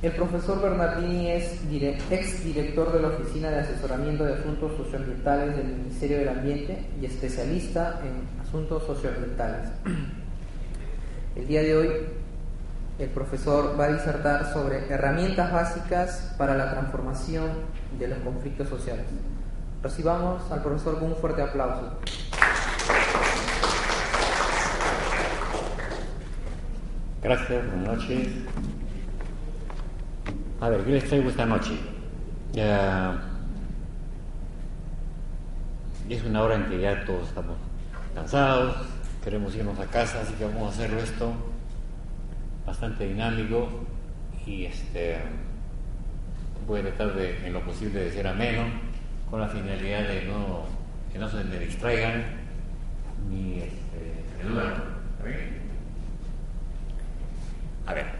El profesor Bernardini es exdirector de la Oficina de Asesoramiento de Asuntos Socioambientales del Ministerio del Ambiente y especialista en asuntos socioambientales. El día de hoy, el profesor va a disertar sobre herramientas básicas para la transformación de los conflictos sociales. Recibamos al profesor con un fuerte aplauso. Gracias, buenas noches. A ver, ¿qué les traigo esta noche? Es una hora en que ya todos estamos cansados, queremos irnos a casa, así que vamos a hacerlo esto bastante dinámico y voy a tratar de, en lo posible, de ser ameno, con la finalidad de que no se me distraigan ni me dudan. ¿Está bien? A ver,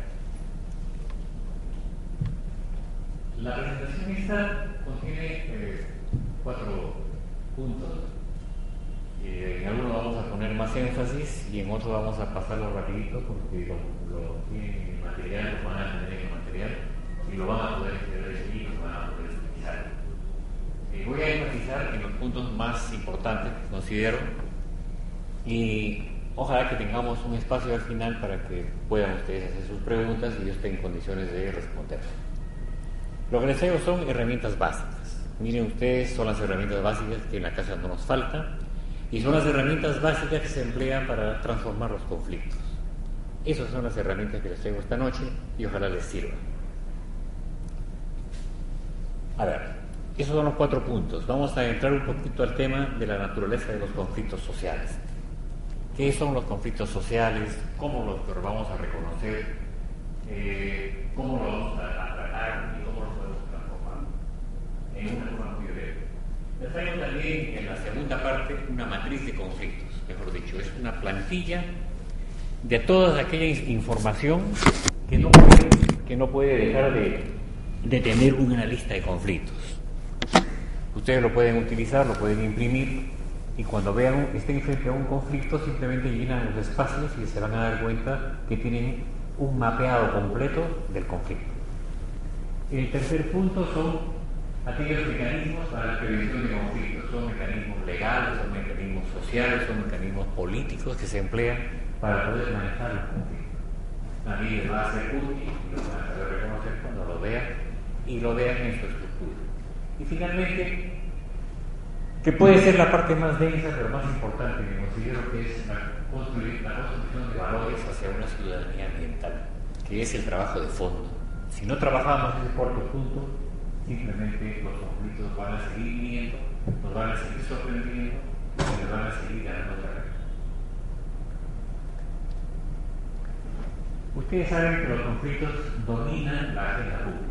la presentación esta contiene 4 puntos. En algunos vamos a poner más énfasis y en otros vamos a pasarlo rapidito porque lo tienen en material, lo van a tener en el material y lo van a poder seguir, lo van a poder utilizar. Voy a enfatizar en los puntos más importantes que considero y ojalá que tengamos un espacio al final para que puedan ustedes hacer sus preguntas y yo esté en condiciones de responder. Lo que les traigo son herramientas básicas. Miren ustedes, son las herramientas básicas que en la casa no nos faltan y son las herramientas básicas que se emplean para transformar los conflictos. Esas son las herramientas que les traigo esta noche y ojalá les sirvan. A ver, esos son los 4 puntos. Vamos a entrar un poquito al tema de la naturaleza de los conflictos sociales. ¿Qué son los conflictos sociales? ¿Cómo los vamos a reconocer? ¿Cómo los vamos a tratar? ¿Y cómo los podemos transformar? En una forma muy breve. Les traigo también en la segunda parte una matriz de conflictos, mejor dicho, es una plantilla de toda aquella información que no puede dejar de tener una lista de conflictos. Ustedes lo pueden utilizar, lo pueden imprimir. Y cuando estén frente a un conflicto, simplemente llenan los espacios y se van a dar cuenta que tienen un mapeado completo del conflicto. El tercer punto son aquellos mecanismos para la prevención de conflictos. Son mecanismos legales, son mecanismos sociales, son mecanismos políticos que se emplean para poder manejar el conflicto. También les va a ser útil y lo van a saber reconocer cuando lo vean y lo vean en su estructura. Y finalmente, que puede ser la parte más densa pero más importante, que considero que es la construcción de valores hacia una ciudadanía ambiental, que es el trabajo de fondo. Si no trabajamos ese cuarto punto, simplemente los conflictos van a seguir viniendo, nos van a seguir sorprendiendo y nos van a seguir ganando terreno. Ustedes saben que los conflictos dominan la agenda pública.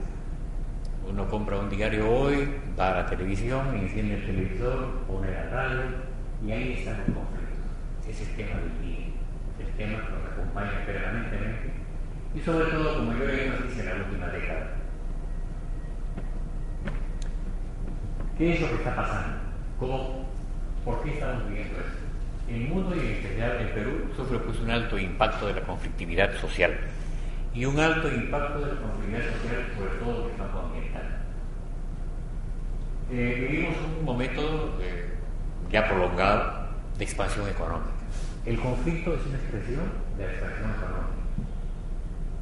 Uno compra un diario hoy, va a la televisión, enciende el televisor, pone la radio y ahí están los conflictos. Es el tema del día, el tema que nos acompaña permanentemente y sobre todo como yo he énfasis en la última década. ¿Qué es lo que está pasando? ¿Por qué estamos viviendo esto? El mundo y en especial el Perú sufre pues un alto impacto de la conflictividad social y un alto impacto de la conflictividad social sobre todo en el campo ambiental. Vivimos un momento ya prolongado de expansión económica. El conflicto es una expresión de la expansión económica.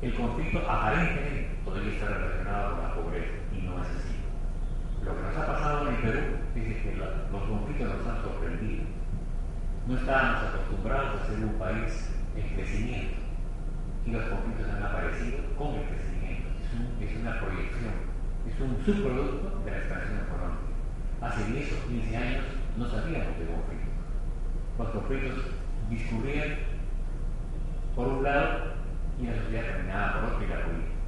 El conflicto aparentemente podría estar relacionado con la pobreza y no es así. Lo que nos ha pasado en el Perú es que los conflictos nos han sorprendido. No estábamos acostumbrados a ser un país en crecimiento y los conflictos han aparecido con el crecimiento. Es una proyección, es un subproducto de la expansión económica. Hace 10 o 15 años no sabíamos de conflictos. Los conflictos discurrían por un lado y la sociedad caminaba por otro y la política.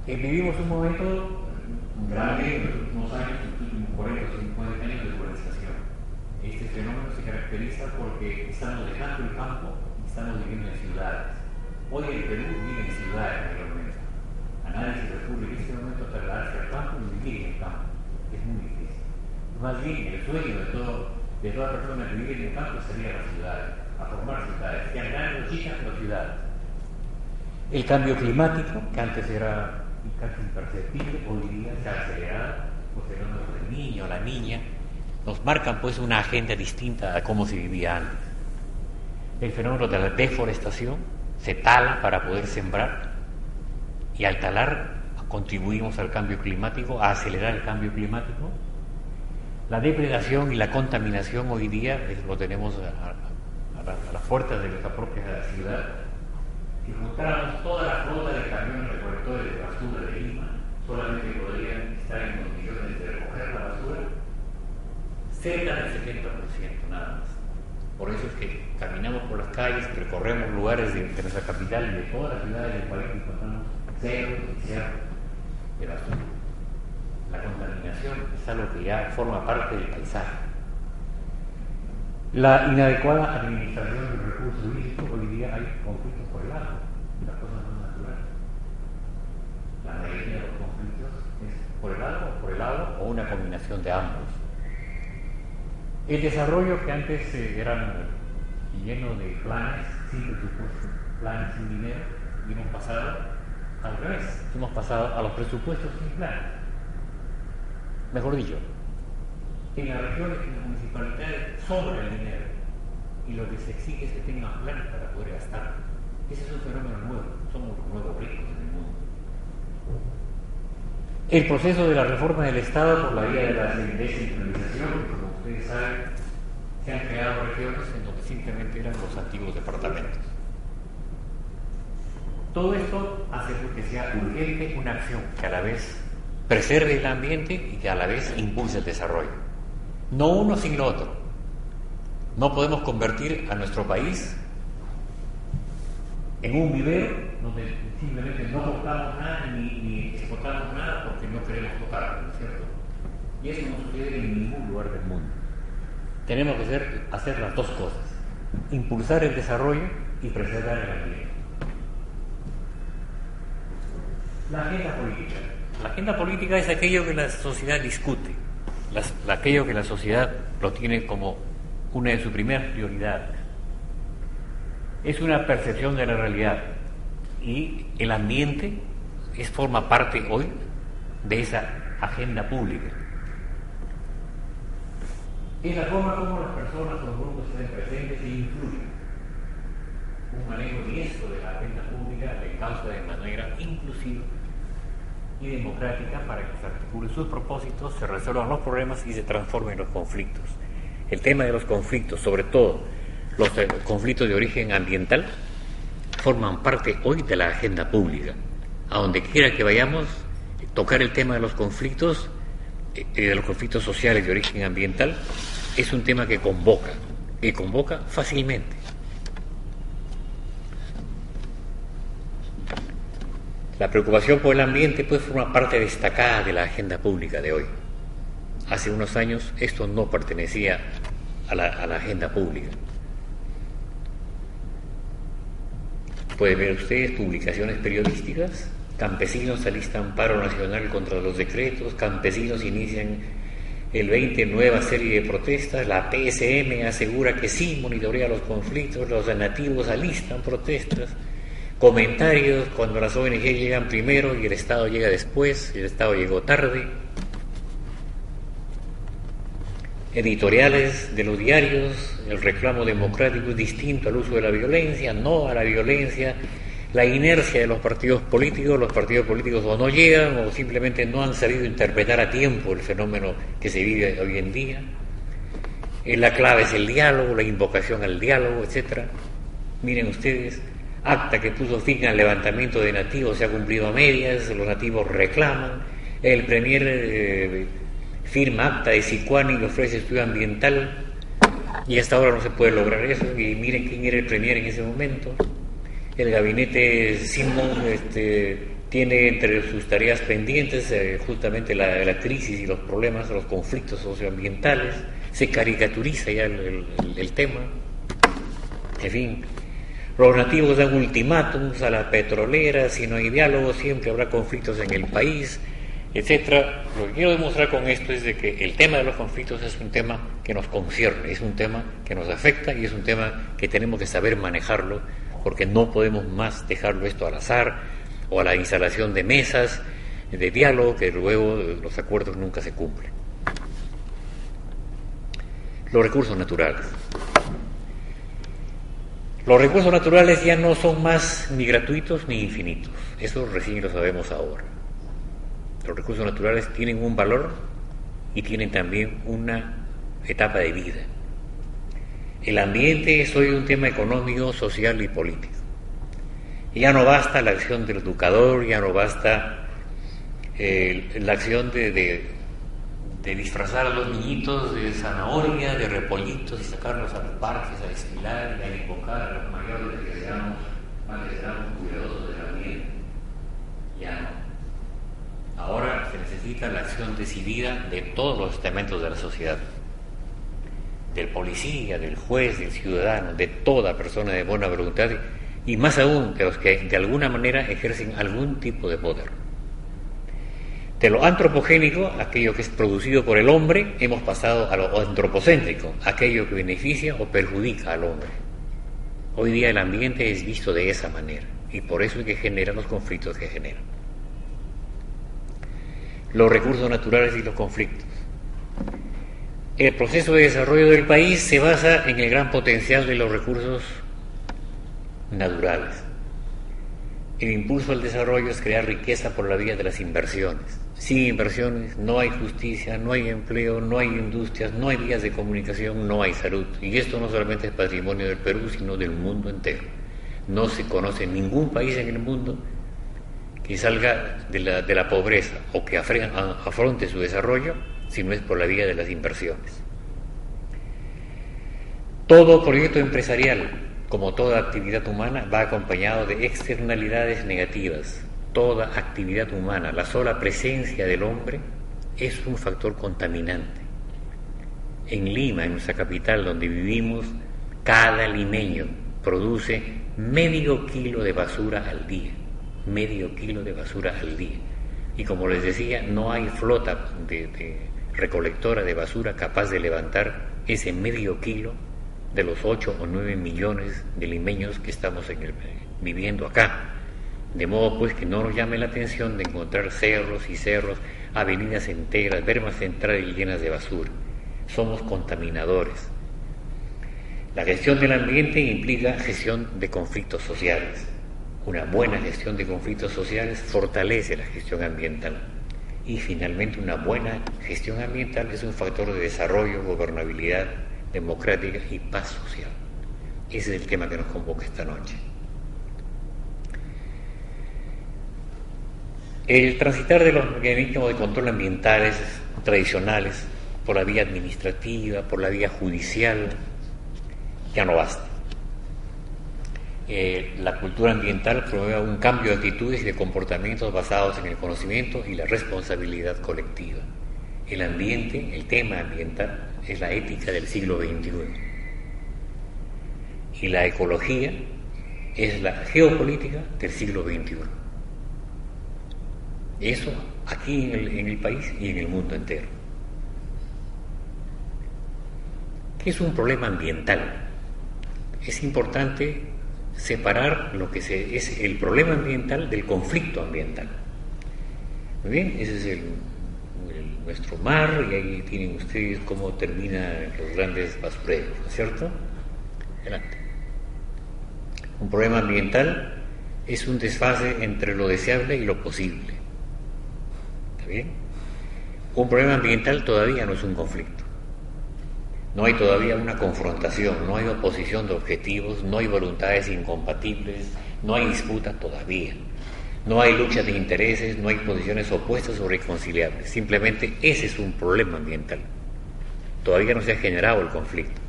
Vivimos un momento grave en los últimos años, en los últimos 40 o 50 años de urbanización. Este fenómeno se caracteriza porque estamos dejando el campo y estamos viviendo en ciudades. Hoy el Perú vive en ciudades mayormente. A nadie se le ocurre en este momento trasladarse al campo y vivir en el campo. Es muy difícil. Más bien, el sueño de toda persona que vive en el campo sería las ciudades, a formar ciudades, sean grandes o chicas, pero ciudades. El cambio climático, que antes era casi imperceptible, hoy día se ha acelerado, los fenómenos del niño, la niña, nos marcan pues una agenda distinta a cómo se vivía antes. El fenómeno de la deforestación, se tala para poder sembrar, y al talar contribuimos al cambio climático, a acelerar el cambio climático. La depredación y la contaminación hoy día lo tenemos a las puertas de nuestra propia ciudad. Si juntáramos toda la flota de camiones recolectores de basura de Lima, solamente podrían estar en condiciones de recoger la basura cerca del 70%, nada más. Por eso es que caminamos por las calles, recorremos lugares de nuestra capital y de todas las ciudades del país y encontramos cerros y cerros de basura. La contaminación es algo que ya forma parte del paisaje. La inadecuada administración del recurso hídrico, hoy día hay conflictos por el agua, las cosas no naturales. La mayoría de los conflictos es por el agua o una combinación de ambos. El desarrollo que antes eran lleno de planes, sin presupuesto, planes sin dinero, y hemos pasado al revés, hemos pasado a los presupuestos sin planes. Mejor dicho, en las regiones y en las municipalidades sobra el dinero y lo que se exige es que tengan planes para poder gastar. Ese es un fenómeno nuevo, somos los nuevos ricos en el mundo. El proceso de la reforma del Estado por la vía de la descentralización, como ustedes saben, se han creado regiones en donde simplemente eran los antiguos departamentos. Todo esto hace que sea urgente una acción que a la vez preserve el ambiente y que a la vez impulse el desarrollo. No uno sin lo otro. No podemos convertir a nuestro país en un vivero donde simplemente no tocamos nada ni exportamos nada porque no queremos tocarlo, ¿no es cierto? Y eso no sucede en ningún lugar del mundo. Tenemos que hacer las dos cosas: impulsar el desarrollo y preservar el ambiente. La agenda política. La agenda política es aquello que la sociedad discute, aquello que la sociedad lo tiene como una de sus primeras prioridades. Es una percepción de la realidad y el ambiente forma parte hoy de esa agenda pública. Es la forma como las personas o los grupos estén presentes e influyen. Un manejo honesto de la agenda pública le causa de manera inclusiva y democrática para que se articulen sus propósitos, se resuelvan los problemas y se transformen los conflictos. El tema de los conflictos, sobre todo los conflictos de origen ambiental, forman parte hoy de la agenda pública. A donde quiera que vayamos, tocar el tema de los conflictos sociales de origen ambiental es un tema que convoca fácilmente. La preocupación por el ambiente pues forma parte destacada de la agenda pública de hoy. Hace unos años esto no pertenecía a la agenda pública. Pueden ver ustedes publicaciones periodísticas: campesinos alistan paro nacional contra los decretos, campesinos inician el 20 nueva serie de protestas, la PSM asegura que sí monitorea los conflictos, los nativos alistan protestas, comentarios cuando las ONG llegan primero y el Estado llega después, el Estado llegó tarde, editoriales de los diarios: el reclamo democrático es distinto al uso de la violencia, no a la violencia, la inercia de los partidos políticos o no llegan o simplemente no han sabido interpretar a tiempo el fenómeno que se vive hoy en día. La clave es el diálogo, la invocación al diálogo, etc. Miren ustedes, acta que puso fin al levantamiento de nativos se ha cumplido a medias, los nativos reclaman, el premier firma acta de Sicuani y ofrece estudio ambiental y hasta ahora no se puede lograr eso. Y miren quién era el premier en ese momento. El gabinete Simón tiene entre sus tareas pendientes justamente la crisis y los problemas, los conflictos socioambientales. Se caricaturiza ya el tema. En fin, los nativos dan ultimátums a la petrolera: si no hay diálogo siempre habrá conflictos en el país, etcétera. Lo que quiero demostrar con esto es de que el tema de los conflictos es un tema que nos concierne, es un tema que nos afecta y es un tema que tenemos que saber manejarlo porque no podemos más dejarlo esto al azar o a la instalación de mesas de diálogo que luego los acuerdos nunca se cumplen. Los recursos naturales. Los recursos naturales ya no son más ni gratuitos ni infinitos. Eso recién lo sabemos ahora. Los recursos naturales tienen un valor y tienen también una etapa de vida. El ambiente es hoy un tema económico, social y político. Ya no basta la acción del educador, ya no basta la acción de disfrazar a los niñitos de zanahoria, de repollitos y sacarlos a los parques a desfilar y a invocar a los mayores que seamos cuidadosos del ambiente. Ya no. Ahora se necesita la acción decidida de todos los estamentos de la sociedad, del policía, del juez, del ciudadano, de toda persona de buena voluntad y más aún de los que de alguna manera ejercen algún tipo de poder. De lo antropogénico, aquello que es producido por el hombre, hemos pasado a lo antropocéntrico, aquello que beneficia o perjudica al hombre. Hoy día el ambiente es visto de esa manera y por eso es que genera los conflictos que generan. Los recursos naturales y los conflictos. El proceso de desarrollo del país se basa en el gran potencial de los recursos naturales. El impulso al desarrollo es crear riqueza por la vía de las inversiones. Sin inversiones no hay justicia, no hay empleo, no hay industrias, no hay vías de comunicación, no hay salud. Y esto no solamente es patrimonio del Perú, sino del mundo entero. No se conoce ningún país en el mundo que salga de la pobreza o que afronte su desarrollo si no es por la vía de las inversiones. Todo proyecto empresarial, como toda actividad humana, va acompañado de externalidades negativas. Toda actividad humana, la sola presencia del hombre, es un factor contaminante. En Lima, en nuestra capital donde vivimos, cada limeño produce medio kilo de basura al día. Medio kilo de basura al día. Y como les decía, no hay flota de recolectora de basura capaz de levantar ese medio kilo de los 8 o 9 millones de limeños que estamos viviendo acá. De modo pues que no nos llame la atención de encontrar cerros y cerros, avenidas enteras, vermas centrales llenas de basura. Somos contaminadores. La gestión del ambiente implica gestión de conflictos sociales. Una buena gestión de conflictos sociales fortalece la gestión ambiental. Y finalmente una buena gestión ambiental es un factor de desarrollo, gobernabilidad democrática y paz social. Ese es el tema que nos convoca esta noche. El transitar de los mecanismos de control ambientales tradicionales por la vía administrativa, por la vía judicial, ya no basta. La cultura ambiental promueve un cambio de actitudes y de comportamientos basados en el conocimiento y la responsabilidad colectiva. El ambiente, el tema ambiental, es la ética del siglo XXI. Y la ecología es la geopolítica del siglo XXI. Eso aquí en el país y en el mundo entero. ¿Qué es un problema ambiental? Es importante separar lo que es el problema ambiental del conflicto ambiental. Muy bien, ese es nuestro mar, y ahí tienen ustedes cómo terminan los grandes basureros, ¿no es cierto? Adelante. Un problema ambiental es un desfase entre lo deseable y lo posible. ¿Está bien? Un problema ambiental todavía no es un conflicto. No hay todavía una confrontación, no hay oposición de objetivos, no hay voluntades incompatibles, no hay disputa todavía. No hay lucha de intereses, no hay posiciones opuestas o reconciliables. Simplemente ese es un problema ambiental. Todavía no se ha generado el conflicto.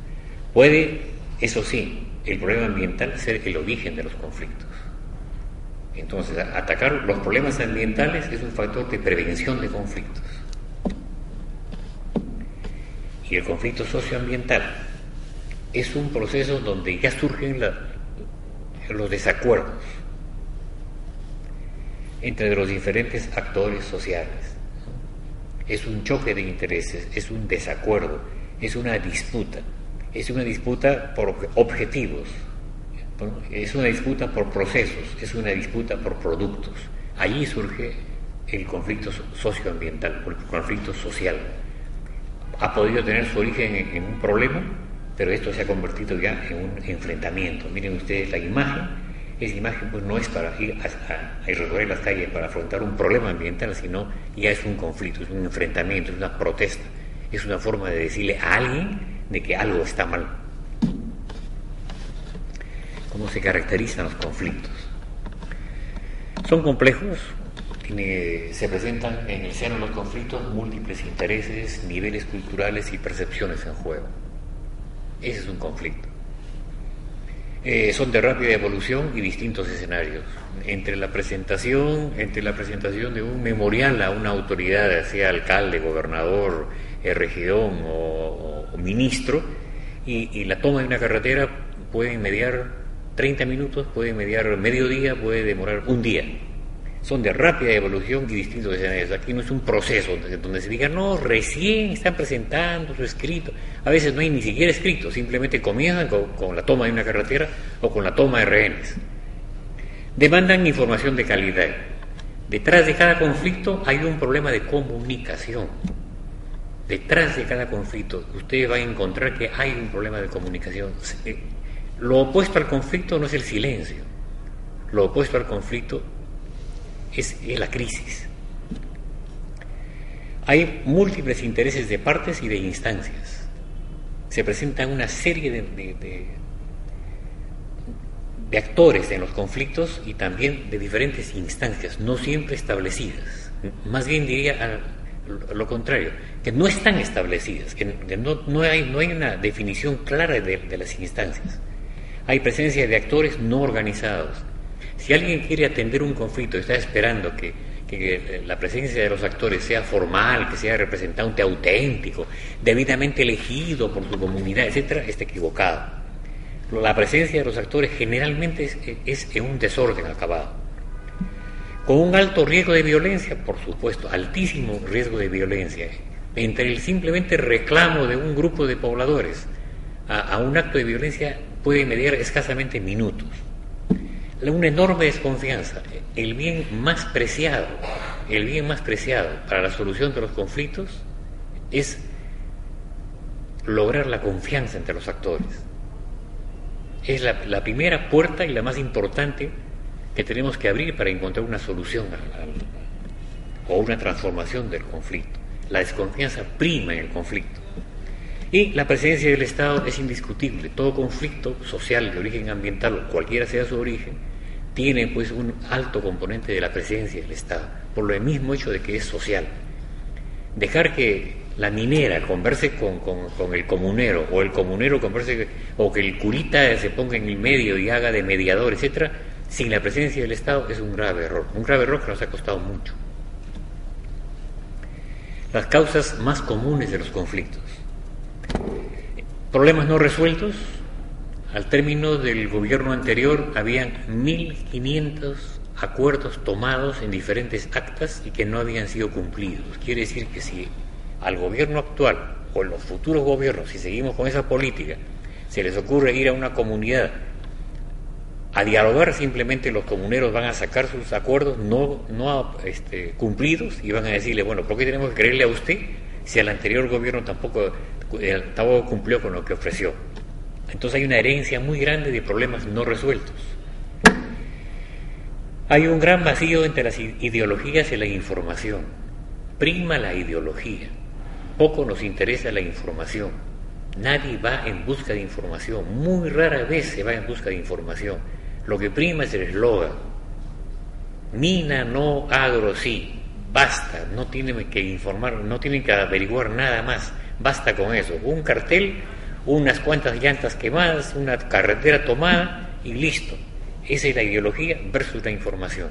Puede, eso sí, el problema ambiental ser el origen de los conflictos. Entonces, atacar los problemas ambientales es un factor de prevención de conflictos. Y el conflicto socioambiental es un proceso donde ya surgen los desacuerdos entre los diferentes actores sociales. Es un choque de intereses, es un desacuerdo, es una disputa por objetivos. Bueno, es una disputa por procesos, es una disputa por productos. Allí surge el conflicto socioambiental, el conflicto social. Ha podido tener su origen en un problema, pero esto se ha convertido ya en un enfrentamiento. Miren ustedes la imagen. Esa imagen pues no es para ir a recorrer las calles para afrontar un problema ambiental, sino ya es un conflicto, es un enfrentamiento, es una protesta, es una forma de decirle a alguien de que algo está mal. ¿Cómo se caracterizan los conflictos? Son complejos, se presentan en el seno de los conflictos múltiples intereses, niveles culturales y percepciones en juego. Ese es un conflicto. Son de rápida evolución y distintos escenarios. Entre la presentación de un memorial a una autoridad, sea alcalde, gobernador, regidor o ministro, y la toma de una carretera pueden mediar 30 minutos, puede mediar mediodía, puede demorar un día. Son de rápida evolución y distintos escenarios. Aquí no es un proceso donde se diga, no, recién están presentando su escrito. A veces no hay ni siquiera escrito, simplemente comienzan con la toma de una carretera o con la toma de rehenes. Demandan información de calidad. Detrás de cada conflicto hay un problema de comunicación. Detrás de cada conflicto usted va a encontrar que hay un problema de comunicación. Lo opuesto al conflicto no es el silencio. Lo opuesto al conflicto es la crisis. Hay múltiples intereses de partes y de instancias. Se presentan una serie de actores en los conflictos y también de diferentes instancias, no siempre establecidas. Más bien diría lo contrario, que no están establecidas, que no hay una definición clara de las instancias. Hay presencia de actores no organizados. Si alguien quiere atender un conflicto y está esperando que la presencia de los actores sea formal, que sea representante auténtico, debidamente elegido por su comunidad, etcétera, está equivocado. La presencia de los actores generalmente es en un desorden acabado. Con un alto riesgo de violencia, por supuesto, altísimo riesgo de violencia, entre el simplemente reclamo de un grupo de pobladores a un acto de violencia puede mediar escasamente minutos. Una enorme desconfianza. El bien más preciado para la solución de los conflictos es lograr la confianza entre los actores. Es la primera puerta y la más importante que tenemos que abrir para encontrar una solución o una transformación del conflicto. La desconfianza prima en el conflicto. Y la presencia del Estado es indiscutible. Todo conflicto social de origen ambiental, o cualquiera sea su origen, tiene pues un alto componente de la presencia del Estado, por lo mismo hecho de que es social. Dejar que la minera converse con el comunero, o el comunero converse, o que el curita se ponga en el medio y haga de mediador, etcétera, sin la presencia del Estado es un grave error que nos ha costado mucho. Las causas más comunes de los conflictos. Problemas no resueltos. Al término del gobierno anterior habían 1.500 acuerdos tomados en diferentes actas y que no habían sido cumplidos. Quiere decir que si al gobierno actual o en los futuros gobiernos, si seguimos con esa política, se les ocurre ir a una comunidad a dialogar, simplemente los comuneros van a sacar sus acuerdos no cumplidos y van a decirle, bueno, ¿por qué tenemos que creerle a usted si el anterior gobierno tampoco cumplió con lo que ofreció? Entonces hay una herencia muy grande de problemas no resueltos. Hay un gran vacío entre las ideologías y la información. Prima la ideología, poco nos interesa la información. Nadie va en busca de información, muy rara vez se va en busca de información. Lo que prima es el eslogan: mina no, agro sí. Basta, no tienen que informar, no tienen que averiguar nada más, basta con eso. Un cartel, unas cuantas llantas quemadas, una carretera tomada y listo. Esa es la ideología versus la información.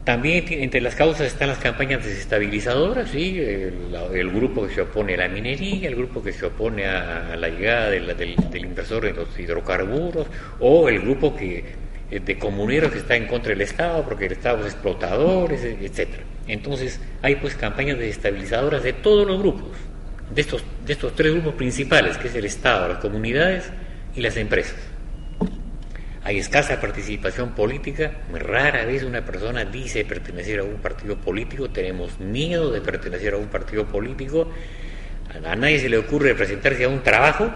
También entre las causas están las campañas desestabilizadoras, ¿sí? El grupo que se opone a la minería, el grupo que se opone a la llegada del inversor en los hidrocarburos, o el grupo de comuneros que está en contra del Estado porque el Estado es explotador, etcétera. Entonces hay pues campañas desestabilizadoras de todos los grupos, de estos tres grupos principales, que es el Estado, las comunidades y las empresas. hay escasa participación política, rara vez una persona dice pertenecer a un partido político, tenemos miedo de pertenecer a un partido político, a nadie se le ocurre presentarse a un trabajo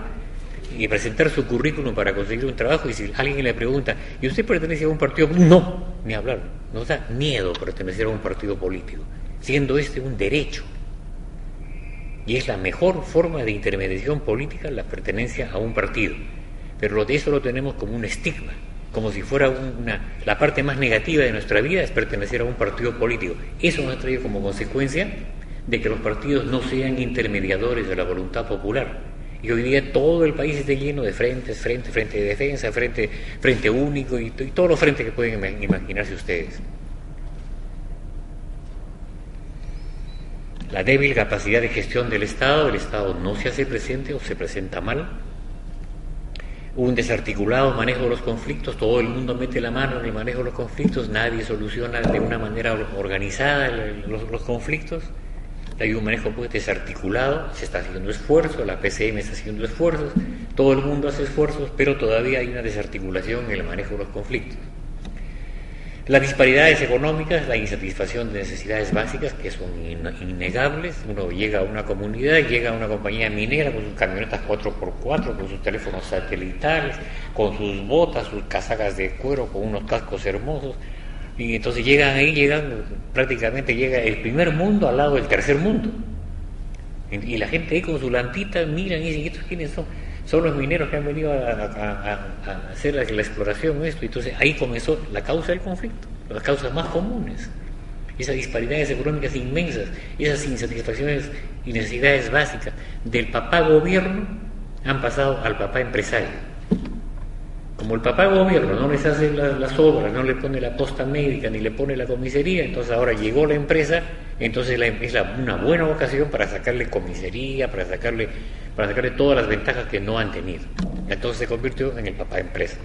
y presentar su currículum para conseguir un trabajo, y si alguien le pregunta, ¿y usted pertenece a un partido político? No, ni hablar, nos da miedo pertenecer a un partido político, siendo este un derecho. Y es la mejor forma de intermediación política la pertenencia a un partido. Pero de eso lo tenemos como un estigma, como si fuera la parte más negativa de nuestra vida es pertenecer a un partido político. Eso nos ha traído como consecuencia de que los partidos no sean intermediadores de la voluntad popular. Y hoy día todo el país está lleno de frentes, frente de defensa, frente único y todos los frentes que pueden imaginarse ustedes. La débil capacidad de gestión del Estado, el Estado no se hace presente o se presenta mal. Un desarticulado manejo de los conflictos, todo el mundo mete la mano en el manejo de los conflictos, nadie soluciona de una manera organizada los conflictos. Hay un manejo pues desarticulado, se está haciendo esfuerzo, la PCM está haciendo esfuerzos, todo el mundo hace esfuerzos, pero todavía hay una desarticulación en el manejo de los conflictos. Las disparidades económicas, la insatisfacción de necesidades básicas que son innegables. Uno llega a una comunidad, llega a una compañía minera con sus camionetas 4x4, con sus teléfonos satelitales, con sus botas, sus casacas de cuero, con unos cascos hermosos, y entonces prácticamente llega el primer mundo al lado del tercer mundo. Y la gente ahí con su lantita miran y dicen, ¿estos quiénes son? Son los mineros que han venido a hacer la exploración, esto. Entonces ahí comenzó la causa del conflicto, las causas más comunes, esas disparidades económicas inmensas, esas insatisfacciones y necesidades básicas del papá gobierno han pasado al papá empresario. Como el papá gobierno no les hace las obras, no le pone la posta médica ni le pone la comisaría, entonces ahora llegó la empresa, entonces es una buena ocasión para sacarle comisaría, para sacarle todas las ventajas que no han tenido. Entonces se convirtió en el papá empresa.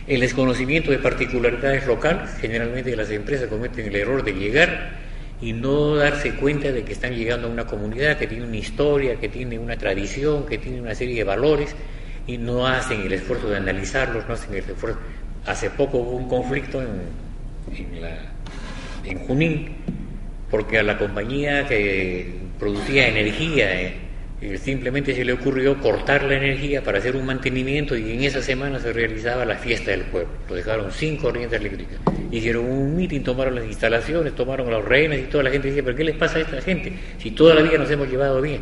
El desconocimiento de particularidades locales, generalmente las empresas cometen el error de llegar y no darse cuenta de que están llegando a una comunidad que tiene una historia, que tiene una tradición, que tiene una serie de valores, y no hacen el esfuerzo de analizarlos, no hacen el esfuerzo. Hace poco hubo un conflicto en Junín, porque a la compañía que producía energía simplemente se le ocurrió cortar la energía para hacer un mantenimiento, y en esa semana se realizaba la fiesta del pueblo. Lo dejaron sin corriente eléctrica. Hicieron un mitin, tomaron las instalaciones, tomaron a los rehenes, y toda la gente decía, ¿pero qué les pasa a esta gente? Si toda la vida nos hemos llevado bien.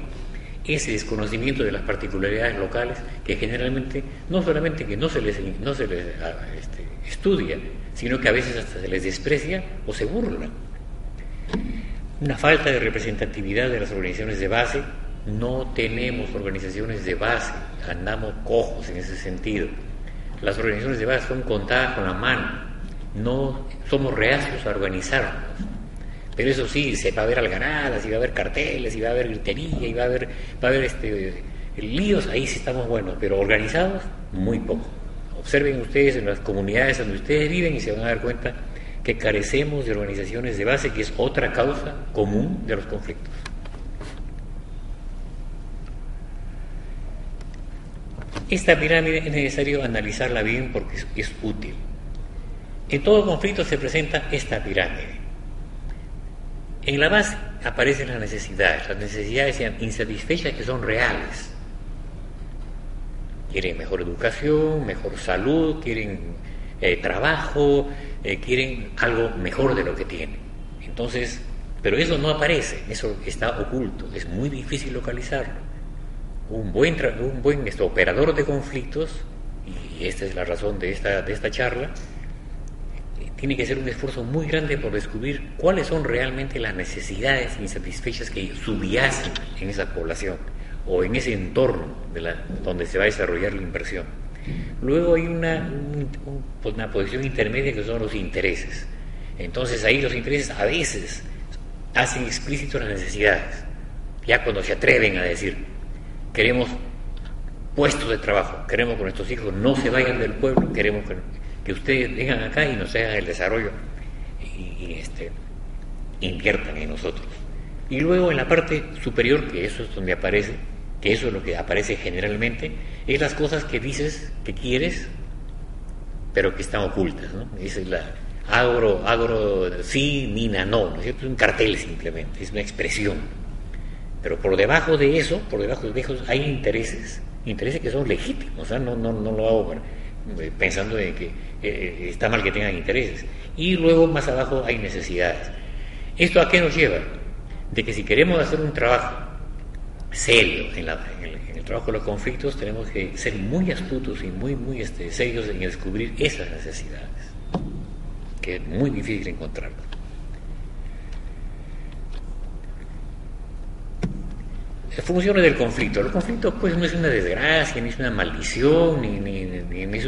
Ese desconocimiento de las particularidades locales, que generalmente no solamente que no se les estudia, sino que a veces hasta se les desprecia o se burla. Una falta de representatividad de las organizaciones de base. No tenemos organizaciones de base, andamos cojos en ese sentido. Las organizaciones de base son contadas con la mano, no somos reacios a organizarnos. Pero eso sí, se va a haber algaradas, y va a haber carteles, y va a haber gritería, y va a haber líos, ahí sí estamos buenos, pero organizados, muy poco. Observen ustedes en las comunidades donde ustedes viven y se van a dar cuenta que carecemos de organizaciones de base, que es otra causa común de los conflictos. Esta pirámide es necesario analizarla bien porque es útil. En todo conflicto se presenta esta pirámide. En la base aparecen las necesidades insatisfechas que son reales. Quieren mejor educación, mejor salud, quieren trabajo, quieren algo mejor de lo que tienen. Entonces, pero eso no aparece, eso está oculto, es muy difícil localizarlo. Un buen operador de conflictos, y esta es la razón de esta charla, tiene que hacer un esfuerzo muy grande por descubrir cuáles son realmente las necesidades insatisfechas que subyacen en esa población o en ese entorno donde se va a desarrollar la inversión. Luego hay una posición intermedia que son los intereses. Entonces ahí los intereses a veces hacen explícito las necesidades. Ya cuando se atreven a decir, queremos puestos de trabajo, queremos que nuestros hijos no se vayan del pueblo, queremos que ustedes vengan acá y nos hagan el desarrollo y inviertan en nosotros. Y luego en la parte superior, que eso es donde aparece, que eso es lo que aparece generalmente, es las cosas que dices que quieres pero que están ocultas, ¿no? Esa es la agro sí, mina no, ¿no es cierto? Es un cartel simplemente, es una expresión. Pero por debajo de eso hay intereses que son legítimos, o sea, no lo hago pensando en que está mal que tengan intereses. Y luego más abajo hay necesidades. ¿Esto a qué nos lleva? De que si queremos hacer un trabajo serio en el trabajo de los conflictos, tenemos que ser muy astutos y muy serios en descubrir esas necesidades, que es muy difícil encontrarlas. Funciones del conflicto. El conflicto pues no es una desgracia, ni es una maldición, ni es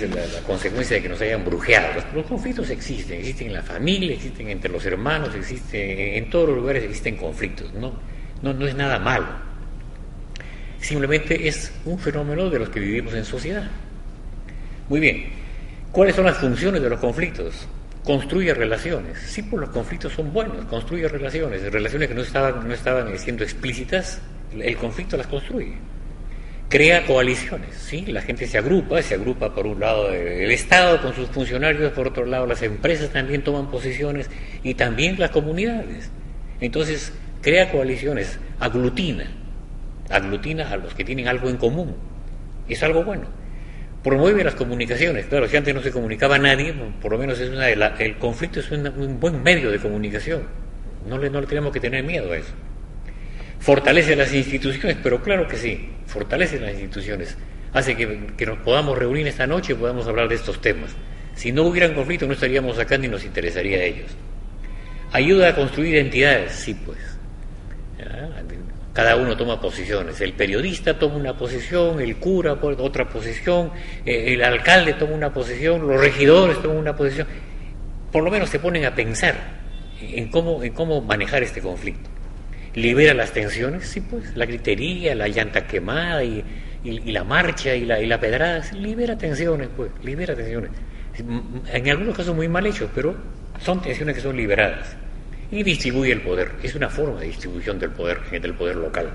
la consecuencia de que nos hayan brujeado. Los conflictos existen en la familia, existen entre los hermanos, existen en todos los lugares, existen conflictos. No es nada malo. Simplemente es un fenómeno de los que vivimos en sociedad. Muy bien. ¿Cuáles son las funciones de los conflictos? Construye relaciones. Sí, pues los conflictos son buenos, construye relaciones que no estaban siendo explícitas, el conflicto las construye. Crea coaliciones, ¿sí? La gente se agrupa por un lado el Estado con sus funcionarios, por otro lado las empresas también toman posiciones y también las comunidades. Entonces, crea coaliciones, aglutina a los que tienen algo en común. Es algo bueno. Promueve las comunicaciones. Claro, si antes no se comunicaba nadie, por lo menos el conflicto es un buen medio de comunicación. No le tenemos que tener miedo a eso. Fortalece las instituciones, pero claro que sí, fortalece las instituciones. Hace que nos podamos reunir esta noche y podamos hablar de estos temas. Si no hubieran conflicto no estaríamos acá ni nos interesaría a ellos. Ayuda a construir entidades, sí pues. Cada uno toma posiciones. El periodista toma una posición, el cura otra posición, el alcalde toma una posición, los regidores toman una posición. Por lo menos se ponen a pensar en cómo manejar este conflicto. Libera las tensiones, sí pues, la gritería, la llanta quemada y la marcha y la pedrada, libera tensiones, pues, libera tensiones. En algunos casos muy mal hechos, pero son tensiones que son liberadas. Y distribuye el poder. Es una forma de distribución del poder local.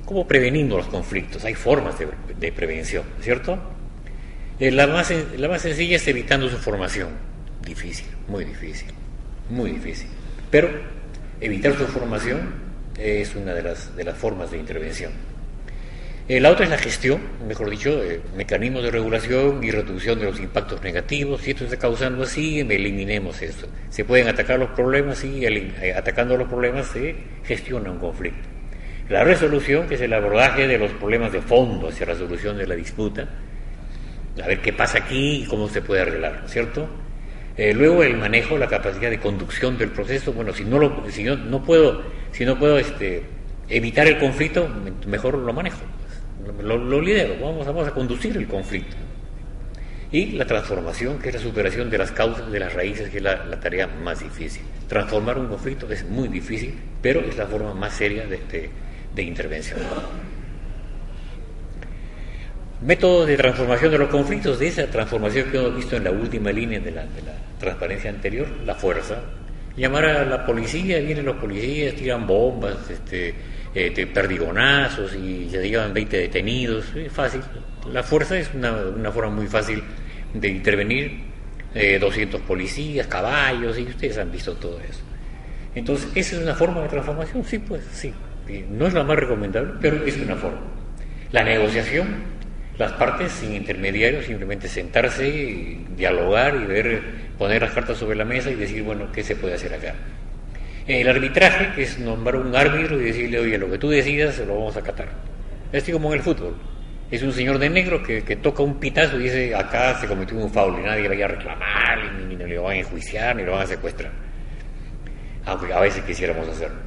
¿Cómo prevenimos los conflictos? Hay formas de prevención, ¿cierto? La más sencilla es evitando su formación. Difícil, muy difícil. Pero evitar su formación es una de las formas de intervención. La otra es la gestión, mejor dicho, mecanismos de regulación y reducción de los impactos negativos. Si esto está causando así, eliminemos esto. Se pueden atacar los problemas y atacando los problemas se gestiona un conflicto. La resolución, que es el abordaje de los problemas de fondo hacia la solución de la disputa. A ver qué pasa aquí y cómo se puede arreglar, ¿cierto? Luego el manejo, la capacidad de conducción del proceso. Bueno, si no puedo evitar el conflicto, mejor lo manejo. Lo lidero, vamos a conducir el conflicto. Y la transformación, que es la superación de las causas, de las raíces, que es la tarea más difícil. Transformar un conflicto es muy difícil, pero es la forma más seria de intervención. Métodos de transformación de los conflictos, de esa transformación que hemos visto en la última línea de la transparencia anterior, la fuerza. Llamar a la policía, vienen los policías, tiran bombas, perdigonazos y ya llevan 20 detenidos, es fácil. La fuerza es una forma muy fácil de intervenir, 200 policías, caballos, y ustedes han visto todo eso. Entonces, ¿esa es una forma de transformación? Sí, pues sí. No es la más recomendable, pero es una forma. La negociación, las partes sin intermediarios, simplemente sentarse, y dialogar y poner las cartas sobre la mesa y decir, bueno, ¿qué se puede hacer acá? El arbitraje, que es nombrar un árbitro y decirle, oye, lo que tú decidas lo vamos a acatar. Es como en el fútbol. Es un señor de negro que toca un pitazo y dice, acá se cometió un foul y nadie vaya a reclamar, ni le van a enjuiciar, ni lo van a secuestrar. Aunque a veces quisiéramos hacerlo.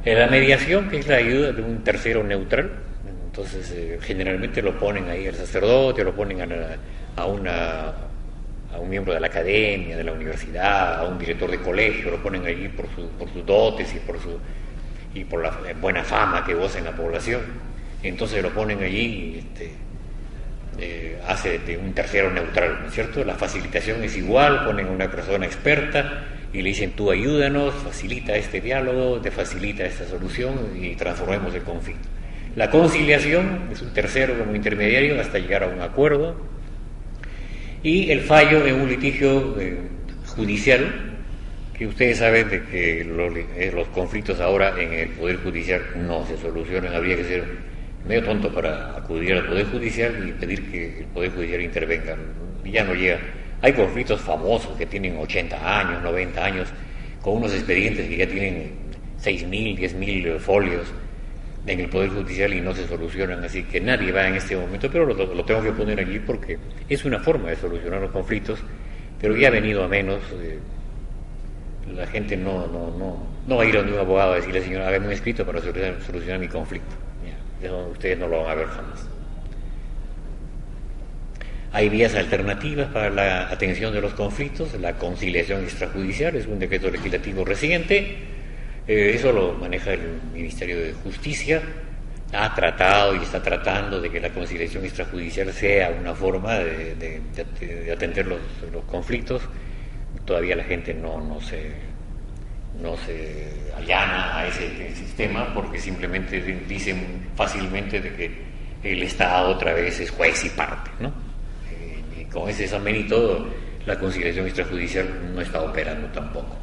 La mediación, que es la ayuda de un tercero neutral. Entonces, generalmente lo ponen ahí al sacerdote, lo ponen a un miembro de la academia, de la universidad, a un director de colegio, lo ponen allí por sus dotes y por la buena fama que goza en la población. Entonces lo ponen allí y hace de un tercero neutral, ¿no es cierto? La facilitación es igual, ponen a una persona experta y le dicen, tú ayúdanos, facilita este diálogo, te facilita esta solución y transformemos el conflicto. La conciliación es un tercero como intermediario hasta llegar a un acuerdo, y el fallo en un litigio judicial, que ustedes saben de que los conflictos ahora en el Poder Judicial no se solucionan. Habría que ser medio tonto para acudir al Poder Judicial y pedir que el Poder Judicial intervenga. Ya no llega. Hay conflictos famosos que tienen 80 años, 90 años, con unos expedientes que ya tienen 6.000, 10.000 folios en el Poder Judicial y no se solucionan, así que nadie va en este momento, pero lo tengo que poner allí porque es una forma de solucionar los conflictos, pero ya ha venido a menos. La gente no va a ir a un abogado a decirle: señor, hágame un escrito para solucionar mi conflicto. Eso ustedes no lo van a ver jamás. Hay vías alternativas para la atención de los conflictos. La conciliación extrajudicial es un decreto legislativo reciente. Eso lo maneja el Ministerio de Justicia. Ha tratado y está tratando de que la conciliación extrajudicial sea una forma de atender los conflictos. Todavía la gente no se allana a ese sistema porque simplemente dicen fácilmente de que el Estado otra vez es juez y parte, ¿no? Y con ese examen y todo, la conciliación extrajudicial no está operando tampoco.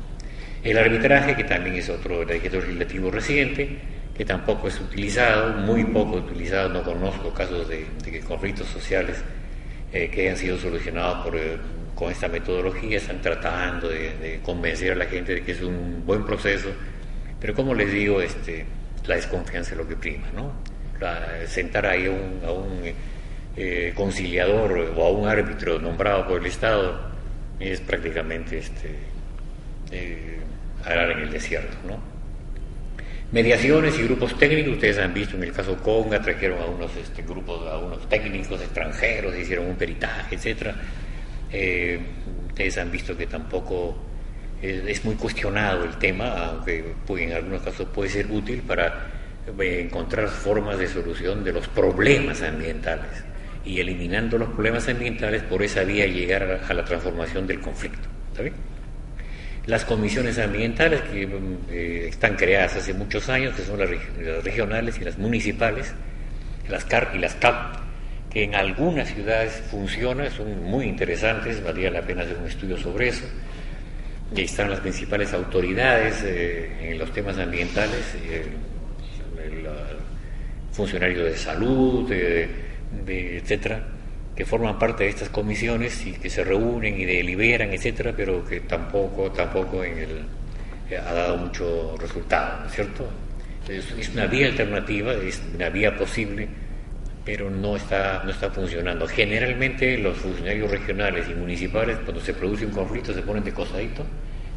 El arbitraje, que también es otro decreto legislativo reciente, que tampoco es utilizado, muy poco utilizado. No conozco casos de conflictos sociales que hayan sido solucionados con esta metodología. Están tratando de convencer a la gente de que es un buen proceso, pero como les digo, la desconfianza es lo que prima, ¿no? Sentar ahí a un conciliador o a un árbitro nombrado por el Estado es prácticamente arar en el desierto, ¿no? Mediaciones y grupos técnicos, ustedes han visto en el caso Conga, trajeron a unos grupos, a unos técnicos extranjeros, hicieron un peritaje, etcétera. Ustedes han visto que tampoco es muy cuestionado el tema, aunque en algunos casos puede ser útil para encontrar formas de solución de los problemas ambientales, y eliminando los problemas ambientales, por esa vía llegar a la transformación del conflicto. ¿Está bien? Las comisiones ambientales que están creadas hace muchos años, que son las regionales y las municipales, las CAR y las CAP, que en algunas ciudades funcionan, son muy interesantes, valdría la pena hacer un estudio sobre eso. Y están las principales autoridades en los temas ambientales, el funcionario de salud, etcétera, que forman parte de estas comisiones y que se reúnen y deliberan, etcétera, pero que tampoco ha dado mucho resultado, ¿no es cierto? Es una vía alternativa, es una vía posible, pero no está funcionando. Generalmente los funcionarios regionales y municipales, cuando se produce un conflicto, se ponen de cosadito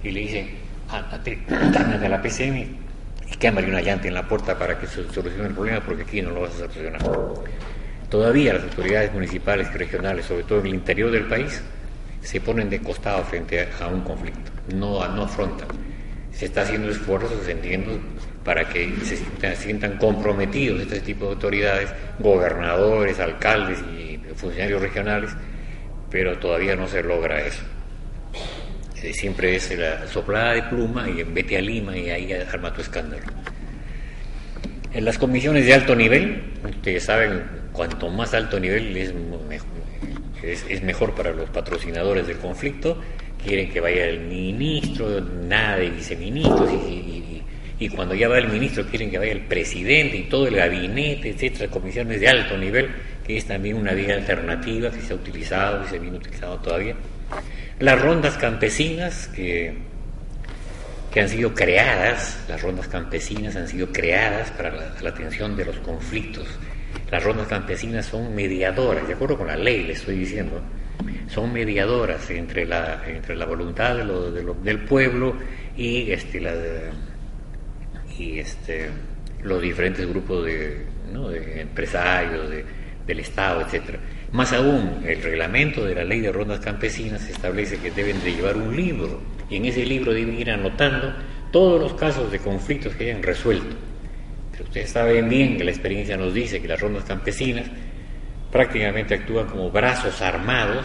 y le dicen: dame a la PCM y quémale una llanta en la puerta para que se solucione el problema, porque aquí no lo vas a solucionar. Todavía las autoridades municipales y regionales, sobre todo en el interior del país, se ponen de costado frente a un conflicto, no afrontan. Se está haciendo esfuerzos, entiendo, para que se sientan comprometidos este tipo de autoridades, gobernadores, alcaldes y funcionarios regionales, pero todavía no se logra eso. Siempre es la soplada de pluma y vete a Lima y ahí arma tu escándalo. En las comisiones de alto nivel, ustedes saben, cuanto más alto nivel es mejor para los patrocinadores del conflicto. Quieren que vaya el ministro, nada de viceministros, y cuando ya va el ministro quieren que vaya el presidente y todo el gabinete, etcétera. Comisiones de alto nivel, que es también una vía alternativa que se ha utilizado y se viene utilizando todavía. Las rondas campesinas que han sido creadas, las rondas campesinas han sido creadas para la atención de los conflictos. Las rondas campesinas son mediadoras, de acuerdo con la ley, les estoy diciendo, son mediadoras entre la voluntad del pueblo y los diferentes grupos de empresarios, del Estado, etcétera. Más aún, el reglamento de la ley de rondas campesinas establece que deben de llevar un libro, y en ese libro deben ir anotando todos los casos de conflictos que hayan resuelto. Pero ustedes saben bien que la experiencia nos dice que las rondas campesinas prácticamente actúan como brazos armados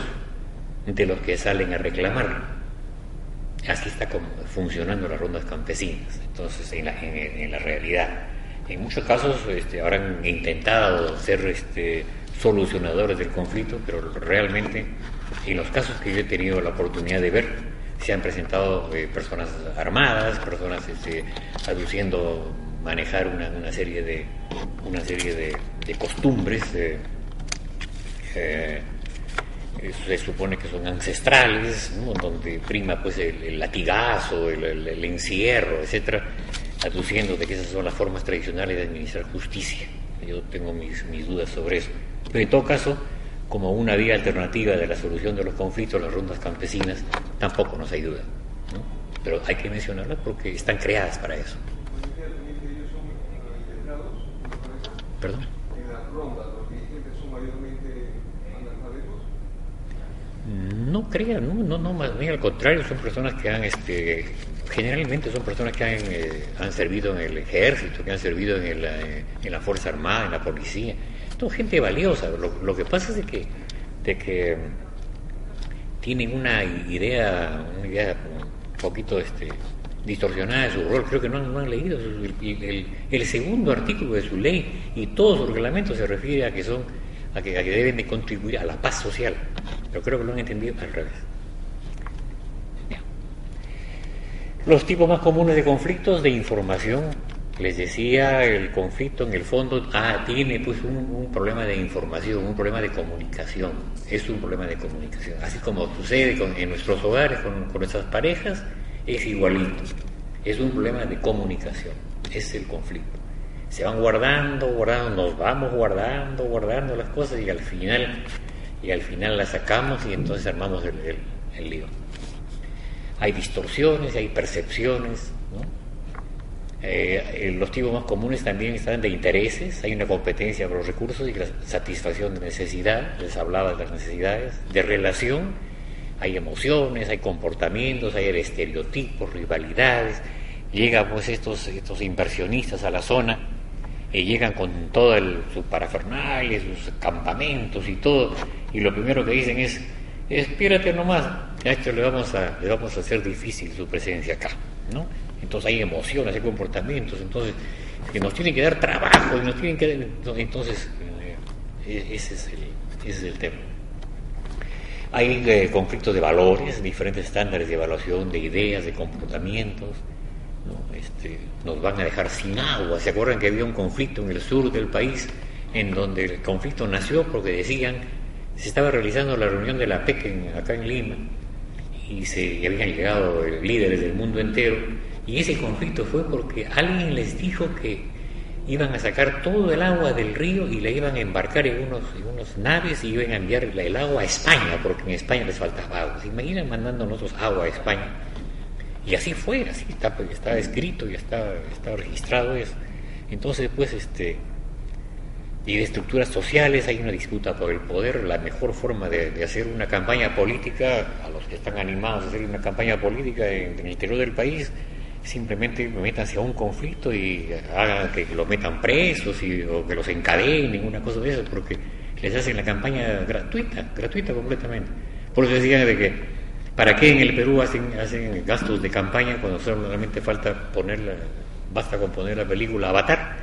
de los que salen a reclamar. Así está funcionando las rondas campesinas. Entonces, en la realidad, en muchos casos habrán intentado ser solucionadores del conflicto, pero realmente en los casos que yo he tenido la oportunidad de ver, se han presentado personas armadas, personas aduciendo manejar una serie de costumbres, se supone que son ancestrales, ¿no? Donde prima pues el latigazo, el encierro, etcétera, aduciendo de que esas son las formas tradicionales de administrar justicia. Yo tengo mis dudas sobre eso. Pero en todo caso, como una vía alternativa de la solución de los conflictos, las rondas campesinas tampoco nos ayudan, ¿no? Pero hay que mencionarlas porque están creadas para eso. ¿Perdón? En las rondas, los dirigentes son mayormente analfabetos. No crean, no, más bien al contrario, son personas que generalmente son personas que han servido en el ejército, que han servido en la Fuerza Armada, en la policía. Son gente valiosa. Lo que pasa es de que tienen una idea un poquito distorsionada de su rol. Creo que no han leído el segundo artículo de su ley, y todo su reglamento se refiere a que deben de contribuir a la paz social, pero creo que lo han entendido al revés. Bien. Los tipos más comunes de conflictos de información. Les decía, el conflicto en el fondo tiene pues un problema de información, un problema de comunicación. Es un problema de comunicación, así como sucede en nuestros hogares con nuestras parejas. Es igualito, es un problema de comunicación, es el conflicto. Se van guardando, nos vamos guardando las cosas y al final las sacamos y entonces armamos el lío. Hay distorsiones, hay percepciones, ¿no? Los tipos más comunes también están de intereses, hay una competencia por los recursos y la satisfacción de necesidad, les hablaba de las necesidades, de relación. Hay emociones, hay comportamientos, hay estereotipos, rivalidades. Llegan pues estos inversionistas a la zona, llegan con todo su parafernalia, sus campamentos y todo, y lo primero que dicen es: espérate nomás, a esto le vamos a hacer difícil su presencia acá, ¿no? Entonces hay emociones, hay comportamientos, entonces que nos tienen que dar trabajo, y nos tienen que dar, entonces ese es el tema. Hay conflictos de valores, diferentes estándares de evaluación de ideas, de comportamientos, ¿no? Nos van a dejar sin agua. ¿Se acuerdan que había un conflicto en el sur del país en donde el conflicto nació porque decían, se estaba realizando la reunión de la PEC acá en Lima y habían llegado líderes del mundo entero, y ese conflicto fue porque alguien les dijo que iban a sacar todo el agua del río y la iban a embarcar en unas naves y iban a enviar el agua a España, porque en España les faltaba agua. ¿Se imaginan mandando nosotros agua a España? Y así fue, así está escrito y está registrado eso. Entonces, pues, y de estructuras sociales hay una disputa por el poder. La mejor forma de hacer una campaña política, a los que están animados a hacer una campaña política en el interior del país, simplemente métanse a un conflicto y hagan que los metan presos o que los encadenen, ninguna cosa de eso, porque les hacen la campaña gratuita completamente. Por eso decían de que ¿para qué en el Perú hacen gastos de campaña cuando solamente basta con poner la película Avatar?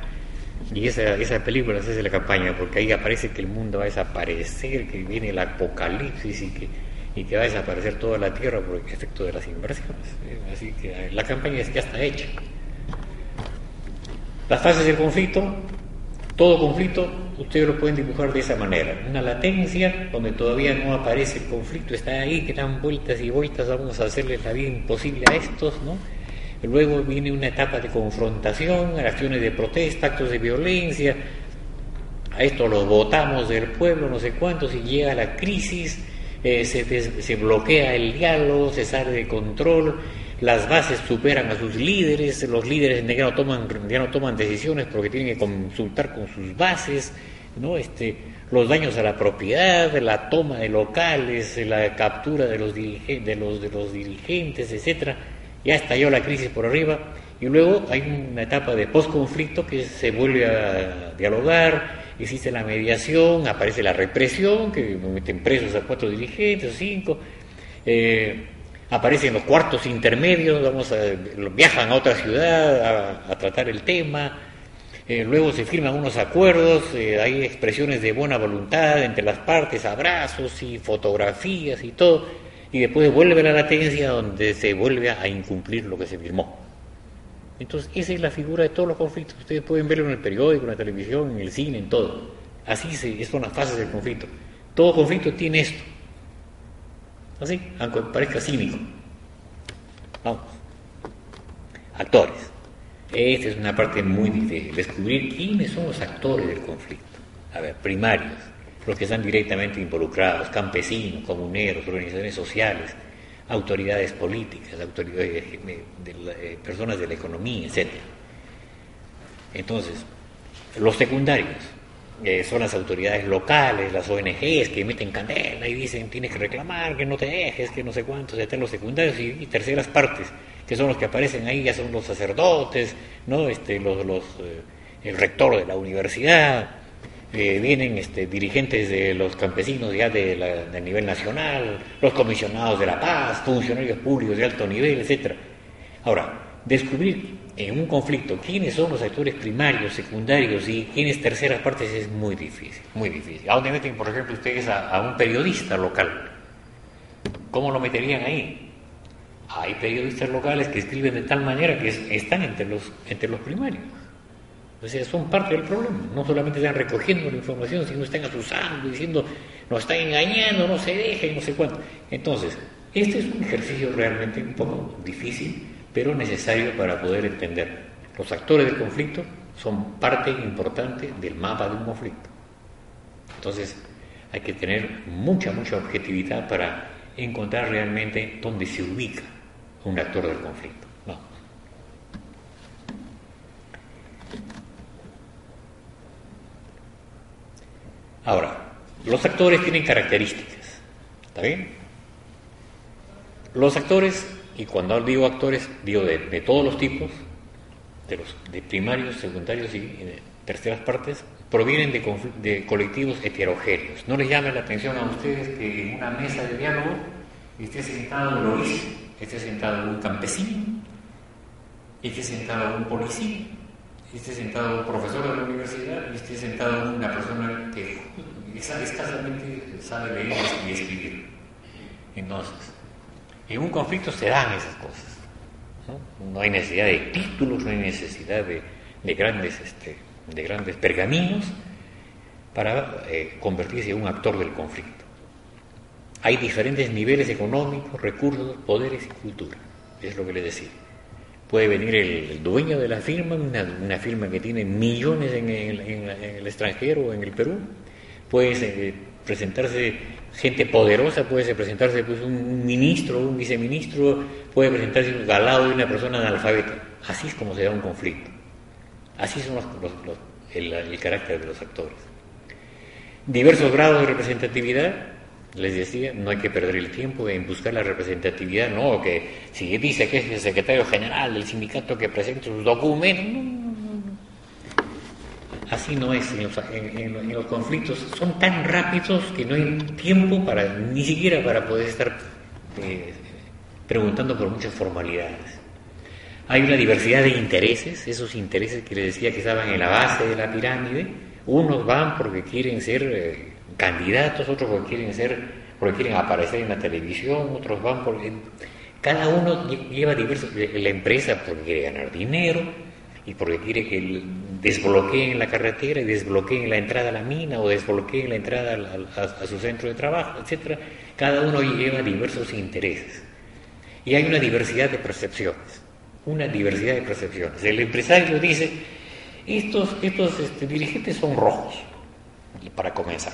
Y esa película se hace la campaña, porque ahí aparece que el mundo va a desaparecer, que viene el apocalipsis y que va a desaparecer toda la tierra por efecto de las inversiones. Así que la campaña ya está hecha. Las fases del conflicto, todo conflicto, ustedes lo pueden dibujar de esa manera. Una latencia, donde todavía no aparece el conflicto, está ahí, que dan vueltas y vueltas, vamos a hacerles la vida imposible a estos, ¿no? Luego viene una etapa de confrontación, acciones de protesta, actos de violencia. A esto los votamos del pueblo, no sé cuántos, y llega la crisis. Se bloquea el diálogo, se sale de control, las bases superan a sus líderes, los líderes ya no toman decisiones porque tienen que consultar con sus bases, ¿no? Los daños a la propiedad, la toma de locales, la captura de los dirigentes, etcétera. Ya estalló la crisis por arriba, y luego hay una etapa de posconflicto que se vuelve a dialogar. Existe la mediación, aparece la represión, que meten presos a 4 dirigentes, 5, aparecen los cuartos intermedios, viajan a otra ciudad a tratar el tema, luego se firman unos acuerdos, hay expresiones de buena voluntad entre las partes, abrazos y fotografías y todo, y después vuelve la latencia donde se vuelve a incumplir lo que se firmó. Entonces esa es la figura de todos los conflictos. Ustedes pueden verlo en el periódico, en la televisión, en el cine, en todo. Así son las fases del conflicto. Todo conflicto tiene esto. Así, aunque parezca cínico. Vamos. Actores. Esta es una parte muy difícil. Descubrir quiénes son los actores del conflicto. A ver, primarios, los que están directamente involucrados, campesinos, comuneros, organizaciones sociales, autoridades políticas, personas de la economía, etc. Entonces, los secundarios son las autoridades locales, las ONGs que meten candela y dicen tienes que reclamar, que no te dejes, que no sé cuántos, etc. Los secundarios y terceras partes, que son los que aparecen ahí, ya son los sacerdotes, ¿no? El rector de la universidad, vienen dirigentes de los campesinos ya de nivel nacional, los comisionados de la paz, funcionarios públicos de alto nivel, etc. Ahora, descubrir en un conflicto quiénes son los actores primarios, secundarios y quiénes terceras partes es muy difícil, muy difícil. ¿A dónde meten, por ejemplo, ustedes a un periodista local? ¿Cómo lo meterían ahí? Hay periodistas locales que escriben de tal manera que están entre los primarios. O sea, son parte del problema. No solamente están recogiendo la información, sino están asusando, diciendo, nos están engañando, no se dejen, no sé cuánto. Entonces, este es un ejercicio realmente un poco difícil, pero necesario para poder entender. Los actores del conflicto son parte importante del mapa de un conflicto. Entonces, hay que tener mucha objetividad para encontrar realmente dónde se ubica un actor del conflicto. Vamos. Ahora, los actores tienen características, ¿está bien? Los actores, y cuando digo actores, digo de todos los tipos, de primarios, secundarios y de terceras partes, provienen de colectivos heterogéneos. No les llame la atención a ustedes que en una mesa de diálogo esté sentado un loísta, esté sentado un campesino, esté sentado un policía, esté sentado un profesor de la universidad y esté sentado una persona que escasamente sabe leer y escribir. Entonces, en un conflicto se dan esas cosas. No hay necesidad de títulos, no hay necesidad de grandes pergaminos para convertirse en un actor del conflicto. Hay diferentes niveles económicos, recursos, poderes y cultura. Es lo que les decía. Puede venir el dueño de la firma, una firma que tiene millones en el extranjero o en el Perú. Puede presentarse gente poderosa, puede presentarse pues, un ministro, un viceministro, puede presentarse al lado de una persona analfabeta. Así es como se da un conflicto. Así son el carácter de los actores. Diversos grados de representatividad. Les decía, no hay que perder el tiempo en buscar la representatividad, no, que si dice que es el secretario general del sindicato que presenta sus documentos, no. Así no es. En los conflictos son tan rápidos que no hay tiempo ni siquiera para poder estar preguntando por muchas formalidades. Hay una diversidad de intereses, esos intereses que les decía que estaban en la base de la pirámide. Unos van porque quieren ser candidatos, otros porque quieren aparecer en la televisión, otros van porque cada uno lleva la empresa porque quiere ganar dinero y porque quiere que desbloqueen la carretera y desbloqueen la entrada a la mina o desbloqueen la entrada a su centro de trabajo, etc. Cada uno lleva diversos intereses y hay una diversidad de percepciones. El empresario dice, estos dirigentes son rojos, y para comenzar.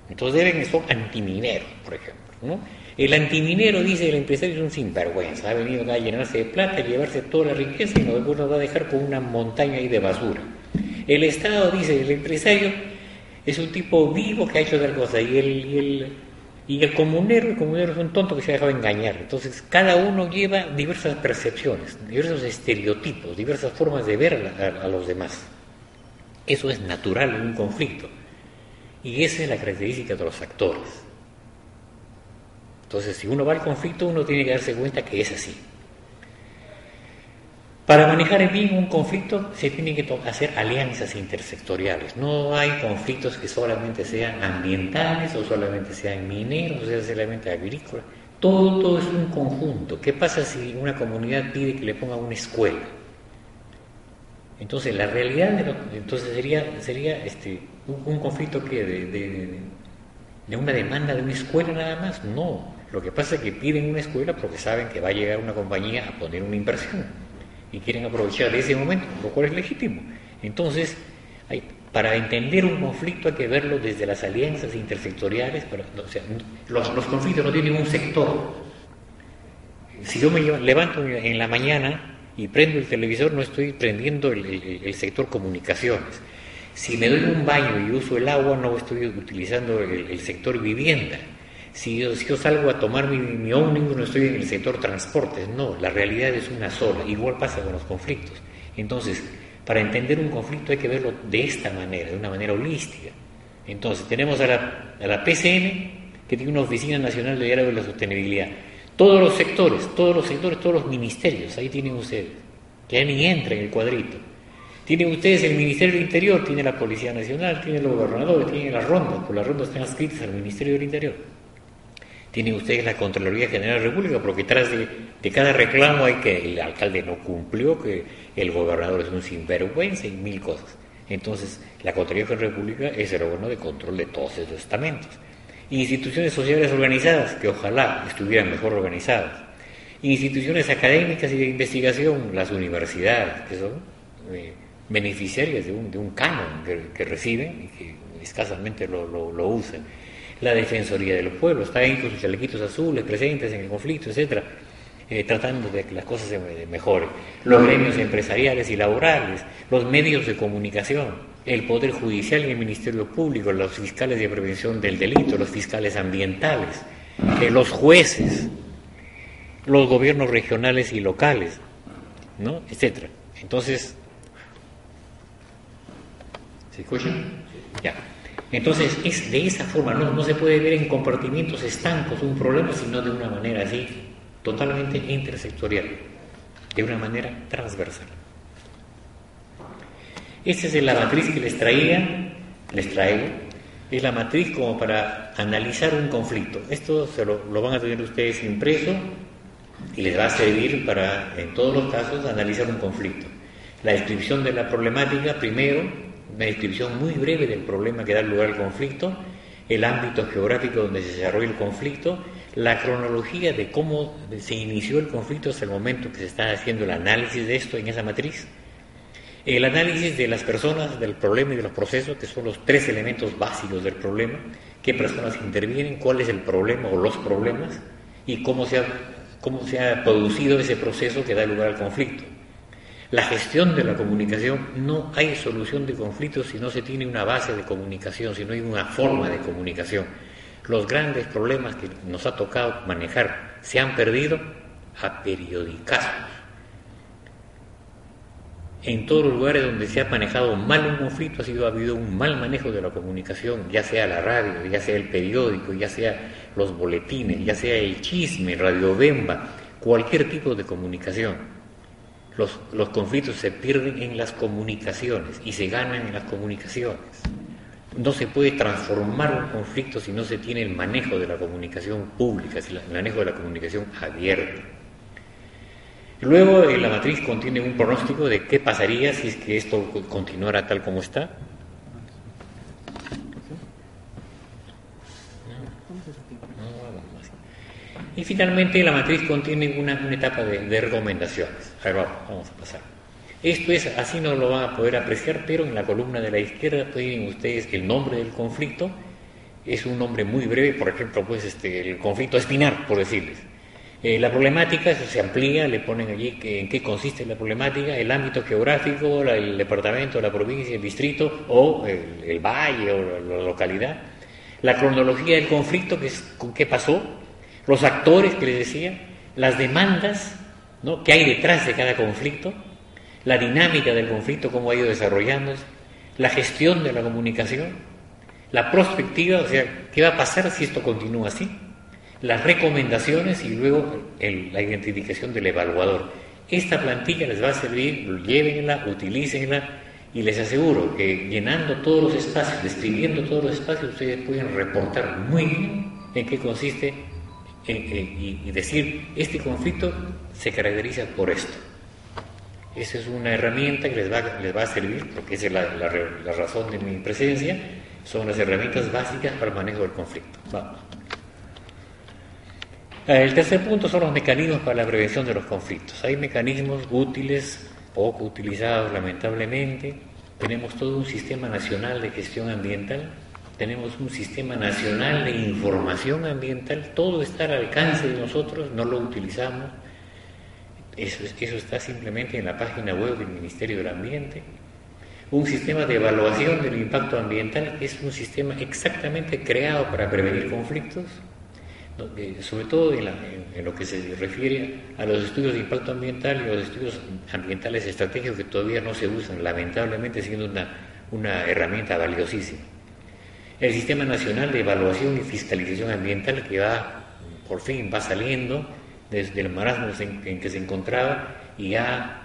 Entonces son antimineros, por ejemplo, ¿no? El antiminero, dice el empresario, es un sinvergüenza, ha venido acá a llenarse de plata, llevarse toda la riqueza y después nos va a dejar con una montaña ahí de basura. El Estado, dice el empresario, es un tipo vivo que ha hecho tal cosa, y el comunero es un tonto que se ha dejado engañar. Entonces cada uno lleva diversas percepciones, diversos estereotipos, diversas formas de ver a los demás. Eso es natural en un conflicto. Y esa es la característica de los actores. Entonces, si uno va al conflicto, uno tiene que darse cuenta que es así. Para manejar bien un conflicto se tienen que hacer alianzas intersectoriales. No hay conflictos que solamente sean ambientales o solamente sean mineros o sea solamente agrícolas. Todo es un conjunto. ¿Qué pasa si una comunidad pide que le ponga una escuela? Entonces la realidad entonces sería un conflicto que de una demanda de una escuela nada más. No. Lo que pasa es que piden una escuela porque saben que va a llegar una compañía a poner una inversión y quieren aprovechar de ese momento, lo cual es legítimo. Entonces, para entender un conflicto hay que verlo desde las alianzas intersectoriales. O sea, los conflictos no tienen un sector. Si yo me levanto en la mañana y prendo el televisor, no estoy prendiendo el sector comunicaciones. Si me doy un baño y uso el agua, no estoy utilizando el sector vivienda. Si yo salgo a tomar mi ómnibus, no estoy en el sector transportes. No, la realidad es una sola. Igual pasa con los conflictos. Entonces, para entender un conflicto hay que verlo de esta manera, de una manera holística. Entonces, tenemos a la PCN, que tiene una Oficina Nacional de Diálogo de la Sostenibilidad. Todos los sectores, todos los ministerios, ahí tienen ustedes, que ya ni entra en el cuadrito. Tienen ustedes el Ministerio del Interior, tiene la Policía Nacional, tienen los gobernadores, tienen las rondas, pues las rondas están adscritas al Ministerio del Interior. Tienen ustedes la Contraloría General de la República, porque detrás de cada reclamo hay que el alcalde no cumplió, que el gobernador es un sinvergüenza y mil cosas. Entonces, la Contraloría General de la República es el órgano de control de todos esos estamentos. Instituciones sociales organizadas, que ojalá estuvieran mejor organizadas. Instituciones académicas y de investigación, las universidades, que son beneficiarias de un canon que reciben y que escasamente lo usan. La Defensoría del Pueblo está ahí con sus chalequitos azules presentes en el conflicto, etcétera, tratando de que las cosas se mejoren. Los gremios empresariales y laborales, los medios de comunicación, el Poder Judicial y el Ministerio Público, los fiscales de prevención del delito, los fiscales ambientales, los jueces, los gobiernos regionales y locales, ¿no? Etcétera. Entonces, ¿se escuchan? Ya. Entonces, es de esa forma, no se puede ver en compartimientos estancos un problema, sino de una manera así, totalmente intersectorial, de una manera transversal. Esta es la matriz que les traigo, es la matriz como para analizar un conflicto. Esto lo van a tener ustedes impreso y les va a servir para, en todos los casos, analizar un conflicto. La descripción de la problemática, primero, una descripción muy breve del problema que da lugar al conflicto, el ámbito geográfico donde se desarrolla el conflicto, la cronología de cómo se inició el conflicto hasta el momento que se está haciendo el análisis de esto en esa matriz, el análisis de las personas, del problema y de los procesos, que son los tres elementos básicos del problema, qué personas intervienen, cuál es el problema o los problemas y cómo se ha producido ese proceso que da lugar al conflicto. La gestión de la comunicación, no hay solución de conflictos si no se tiene una base de comunicación, si no hay una forma de comunicación. Los grandes problemas que nos ha tocado manejar se han perdido a periodicazos. En todos los lugares donde se ha manejado mal un conflicto ha habido un mal manejo de la comunicación, ya sea la radio, ya sea el periódico, ya sea los boletines, ya sea el chisme, Radio Bemba, cualquier tipo de comunicación. Los conflictos se pierden en las comunicaciones y se ganan en las comunicaciones. No se puede transformar un conflicto si no se tiene el manejo de la comunicación pública, el manejo de la comunicación abierta. Luego la matriz contiene un pronóstico de qué pasaría si es que esto continuara tal como está. Y finalmente la matriz contiene una etapa de recomendaciones. A ver, vamos a pasar. Esto es, así no lo van a poder apreciar, pero en la columna de la izquierda tienen ustedes el nombre del conflicto. Es un nombre muy breve, por ejemplo, pues el conflicto espinar, por decirles. La problemática, eso se amplía, le ponen allí en qué consiste la problemática, el ámbito geográfico, el departamento, la provincia, el distrito, o el valle, o la localidad. La cronología del conflicto, que es con qué pasó, los actores que les decía, las demandas, ¿no?, que hay detrás de cada conflicto, la dinámica del conflicto, cómo ha ido desarrollándose, la gestión de la comunicación, la prospectiva, o sea, qué va a pasar si esto continúa así, las recomendaciones y luego la identificación del evaluador. Esta plantilla les va a servir, llévenla, utilícenla, y les aseguro que llenando todos los espacios, describiendo todos los espacios, ustedes pueden reportar muy bien en qué consiste y decir, este conflicto se caracteriza por esto. Esa es una herramienta que les va a servir, porque esa es la razón de mi presencia, son las herramientas básicas para el manejo del conflicto. Vamos. El tercer punto son los mecanismos para la prevención de los conflictos. Hay mecanismos útiles, poco utilizados lamentablemente. Tenemos todo un sistema nacional de gestión ambiental, tenemos un sistema nacional de información ambiental, todo está al alcance de nosotros, no lo utilizamos. Eso está simplemente en la página web del Ministerio del Ambiente. Un sistema de evaluación del impacto ambiental, que es un sistema exactamente creado para prevenir conflictos, sobre todo en lo que se refiere a los estudios de impacto ambiental y los estudios ambientales estratégicos, que todavía no se usan, lamentablemente, siendo una herramienta valiosísima. El Sistema Nacional de Evaluación y Fiscalización Ambiental, que por fin va saliendo desde el marasmo en que se encontraba y ya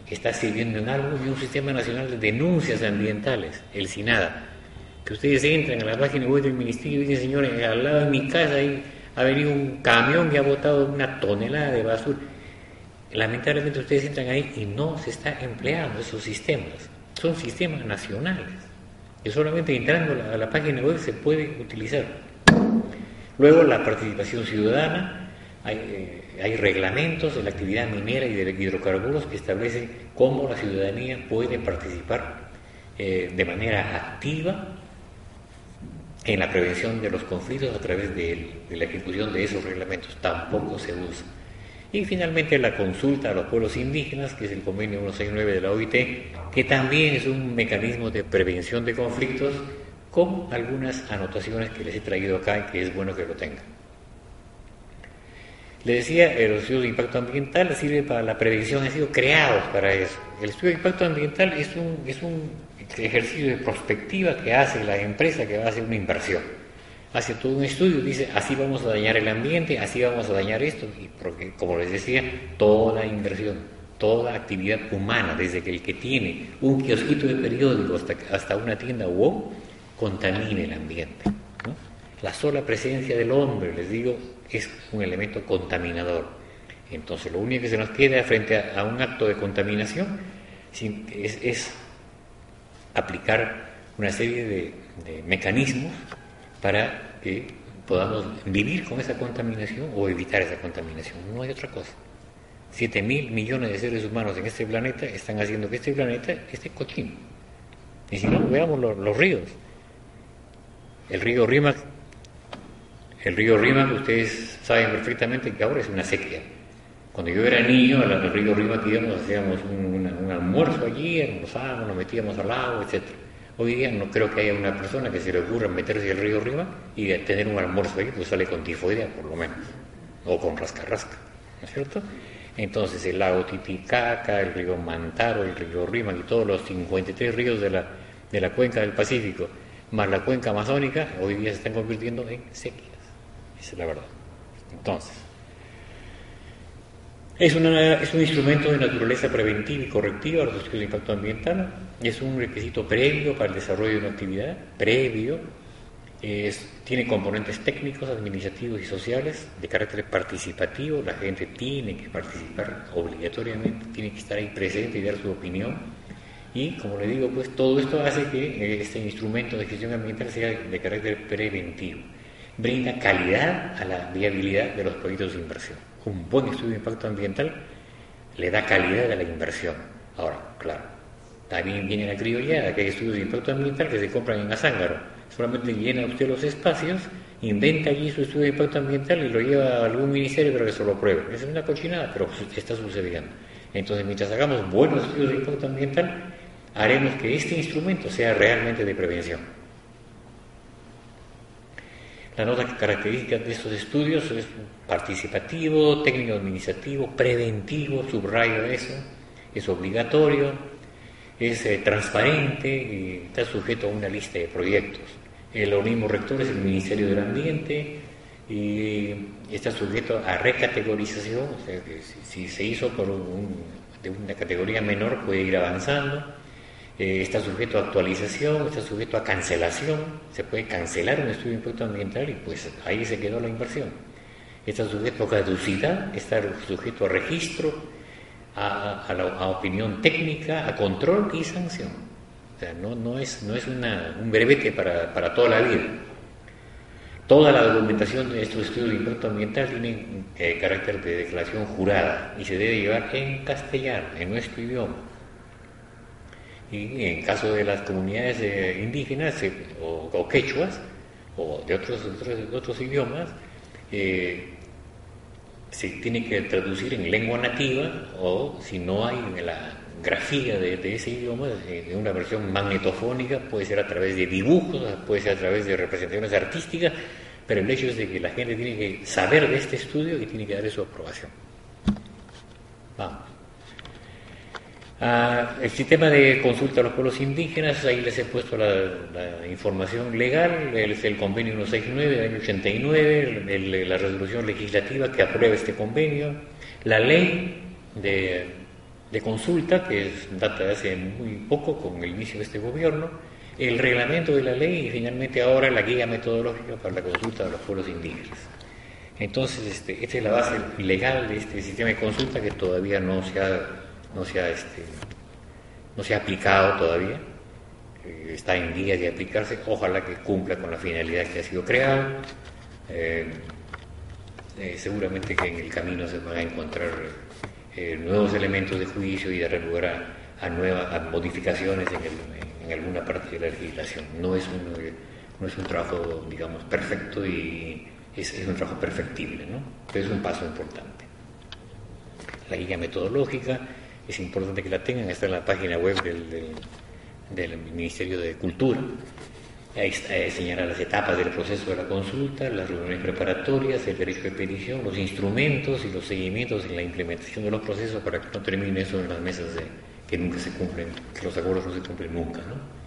está sirviendo en algo, y un Sistema Nacional de Denuncias Ambientales, el SINADA, que ustedes entran a la página web del Ministerio y dicen, señores, al lado de mi casa ha venido un camión que ha botado una tonelada de basura. Lamentablemente ustedes entran ahí y no se está empleando esos sistemas. Son sistemas nacionales, que solamente entrando a la página web se puede utilizar. Luego, la participación ciudadana. Hay reglamentos de la actividad minera y de hidrocarburos que establecen cómo la ciudadanía puede participar de manera activa en la prevención de los conflictos a través de la ejecución de esos reglamentos. Tampoco se usa. Y finalmente la consulta a los pueblos indígenas, que es el convenio 169 de la OIT, que también es un mecanismo de prevención de conflictos, con algunas anotaciones que les he traído acá y que es bueno que lo tengan. Les decía, el estudio de impacto ambiental sirve para la prevención, han sido creados para eso. El estudio de impacto ambiental es un ejercicio de prospectiva que hace la empresa que va a hacer una inversión. Hace todo un estudio, dice, así vamos a dañar el ambiente, así vamos a dañar esto, y porque, como les decía, toda inversión, toda actividad humana, desde que el que tiene un kiosquito de periódico hasta una tienda web, contamina el ambiente, ¿no? La sola presencia del hombre, les digo, es un elemento contaminador. Entonces, lo único que se nos queda frente a un acto de contaminación es aplicar una serie de mecanismos para que podamos vivir con esa contaminación o evitar esa contaminación. No hay otra cosa. 7.000 millones de seres humanos en este planeta están haciendo que este planeta esté cochino. Y si no, veamos los ríos. El río Rímac, ustedes saben perfectamente que ahora es una sequía. Cuando yo era niño, al río Rímac hacíamos un almuerzo allí, almorzábamos, nos metíamos al lago, etc. Hoy día no creo que haya una persona que se le ocurra meterse al río Rímac y tener un almuerzo allí, pues sale con tifoidea por lo menos, o con rascarrasca, ¿no es cierto? Entonces el lago Titicaca, el río Mantaro, el río Rímac y todos los 53 ríos de la cuenca del Pacífico, más la cuenca amazónica, hoy día se están convirtiendo en sequías. Esa es la verdad. Entonces, es un instrumento de naturaleza preventiva y correctiva, los estudios de impacto ambiental, es un requisito previo para el desarrollo de una actividad, tiene componentes técnicos, administrativos y sociales de carácter participativo. La gente tiene que participar obligatoriamente, tiene que estar ahí presente y dar su opinión. Y, como le digo, pues todo esto hace que este instrumento de gestión ambiental sea de carácter preventivo. Brinda calidad a la viabilidad de los proyectos de inversión. Un buen estudio de impacto ambiental le da calidad a la inversión. Ahora, claro, también viene la criollada, que hay estudios de impacto ambiental que se compran en Azángaro. Solamente llena usted los espacios, inventa allí su estudio de impacto ambiental y lo lleva a algún ministerio para que se lo pruebe. Es una cochinada, pero está sucediendo. Entonces, mientras hagamos buenos estudios de impacto ambiental, haremos que este instrumento sea realmente de prevención. La nota característica de estos estudios es participativo, técnico administrativo, preventivo, subrayo eso, es obligatorio, es transparente y está sujeto a una lista de proyectos. El organismo rector es el Ministerio del Ambiente, y está sujeto a recategorización, o sea que si se hizo de una categoría menor puede ir avanzando, está sujeto a actualización, está sujeto a cancelación, se puede cancelar un estudio de impacto ambiental y pues ahí se quedó la inversión. Está sujeto a caducidad, está sujeto a registro, a opinión técnica, a control y sanción. O sea, no es un brevete para toda la vida. Toda la documentación de estos estudios de impacto ambiental tiene carácter de declaración jurada y se debe llevar en castellano, en nuestro idioma. Y en caso de las comunidades indígenas o quechuas o de otros idiomas, se tiene que traducir en lengua nativa o si no hay la grafía de ese idioma, de una versión magnetofónica, puede ser a través de dibujos, puede ser a través de representaciones artísticas, pero el hecho es de que la gente tiene que saber de este estudio y tiene que darle su aprobación. Vamos. El sistema de consulta a los pueblos indígenas, ahí les he puesto la información legal, es el convenio 169 del año 89, la resolución legislativa que aprueba este convenio, la ley de consulta, que data de hace muy poco con el inicio de este gobierno, el reglamento de la ley y finalmente ahora la guía metodológica para la consulta de los pueblos indígenas. Entonces, esta es la base legal de este sistema de consulta que todavía no se ha aplicado todavía, está en vías de aplicarse, ojalá que cumpla con la finalidad que ha sido creada. Seguramente que en el camino se van a encontrar nuevos elementos de juicio y dar lugar a modificaciones en alguna parte de la legislación. No es un trabajo, digamos, perfecto y es un trabajo perfectible, ¿no? Pero es un paso importante. La guía metodológica es importante que la tengan, está en la página web del Ministerio de Cultura. Ahí señala las etapas del proceso de la consulta, las reuniones preparatorias, el derecho de petición, los instrumentos y los seguimientos en la implementación de los procesos para que no termine eso en las mesas que nunca se cumplen, que los acuerdos no se cumplen nunca, ¿no?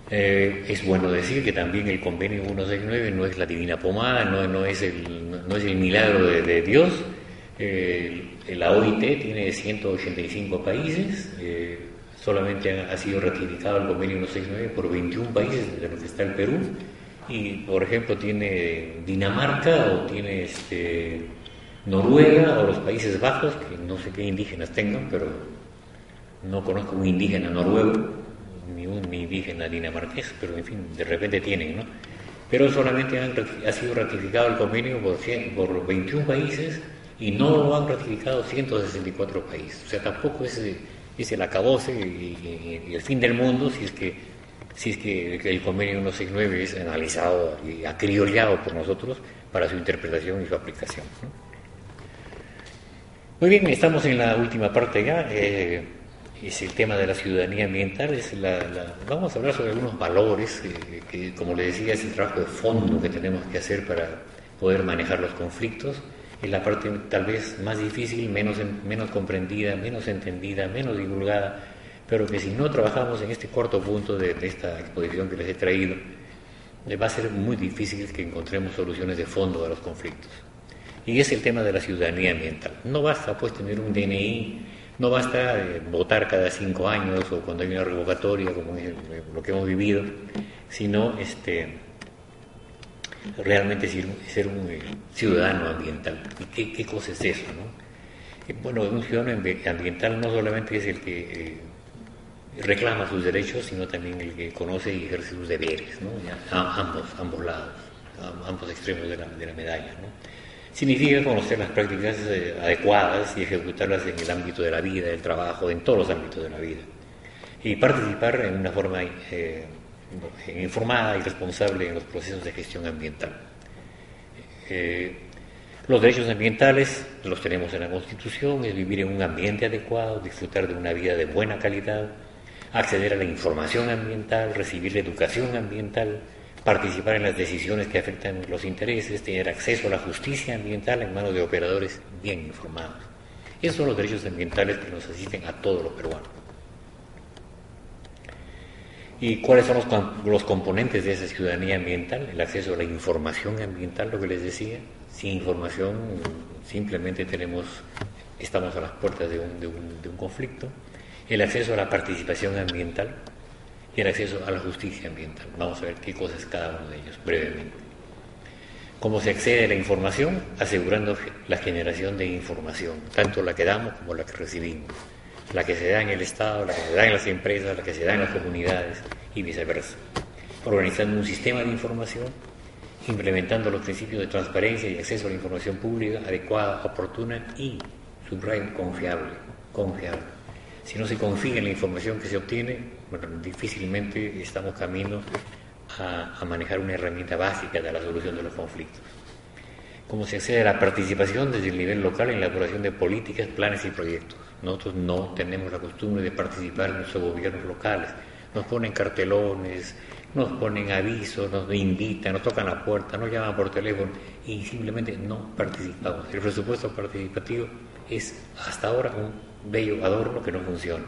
Es bueno decir que también el convenio 169 no es la divina pomada, no es el milagro de Dios. La OIT tiene 185 países, solamente ha sido ratificado el convenio 169 por 21 países, de los que está el Perú, y por ejemplo tiene Dinamarca o tiene Noruega o los Países Bajos, que no sé qué indígenas tengan, pero no conozco un indígena noruego ni un indígena dinamarqués, pero en fin, de repente tienen, ¿no? Pero solamente ha sido ratificado el convenio por 21 países y no lo han ratificado 164 países. O sea, tampoco es el acabose y el fin del mundo si es que el convenio 169 es analizado y acriollado por nosotros para su interpretación y su aplicación, ¿no? Muy bien, estamos en la última parte ya. Es el tema de la ciudadanía ambiental. Vamos a hablar sobre algunos valores que, como le decía, es el trabajo de fondo que tenemos que hacer para poder manejar los conflictos. Es la parte tal vez más difícil, menos comprendida, menos entendida, menos divulgada, pero que si no trabajamos en este corto punto de esta exposición que les he traído, va a ser muy difícil que encontremos soluciones de fondo a los conflictos. Y es el tema de la ciudadanía ambiental. No basta pues tener un DNI, no basta votar cada 5 años o cuando hay una revocatoria, como es lo que hemos vivido, sino realmente ser un ciudadano ambiental. ¿Y qué cosa es eso, no? Bueno, un ciudadano ambiental no solamente es el que reclama sus derechos, sino también el que conoce y ejerce sus deberes, ¿no? Ambos lados, ambos extremos de la medalla, ¿no? Significa conocer las prácticas adecuadas y ejecutarlas en el ámbito de la vida, del trabajo, en todos los ámbitos de la vida. Y participar en una forma informada y responsable en los procesos de gestión ambiental. Los derechos ambientales los tenemos en la Constitución, es vivir en un ambiente adecuado, disfrutar de una vida de buena calidad, acceder a la información ambiental, recibir la educación ambiental, participar en las decisiones que afectan los intereses, tener acceso a la justicia ambiental en manos de operadores bien informados. Esos son los derechos ambientales que nos asisten a todos los peruanos. ¿Y cuáles son los componentes de esa ciudadanía ambiental? El acceso a la información ambiental, lo que les decía. Sin información simplemente estamos a las puertas de un conflicto. El acceso a la participación ambiental y el acceso a la justicia ambiental. Vamos a ver qué cosas es cada uno de ellos, brevemente. ¿Cómo se accede a la información? Asegurando la generación de información, tanto la que damos como la que recibimos. La que se da en el Estado, la que se da en las empresas, la que se da en las comunidades y viceversa. Organizando un sistema de información, implementando los principios de transparencia y acceso a la información pública adecuada, oportuna y, subrayo, confiable. Si no se confía en la información que se obtiene, bueno, difícilmente estamos camino a manejar una herramienta básica de la solución de los conflictos. ¿Cómo se accede a la participación desde el nivel local en la elaboración de políticas, planes y proyectos? Nosotros no tenemos la costumbre de participar en nuestros gobiernos locales. Nos ponen cartelones, nos ponen avisos, nos invitan, nos tocan la puerta, nos llaman por teléfono y simplemente no participamos. El presupuesto participativo es hasta ahora un bello adorno que no funciona.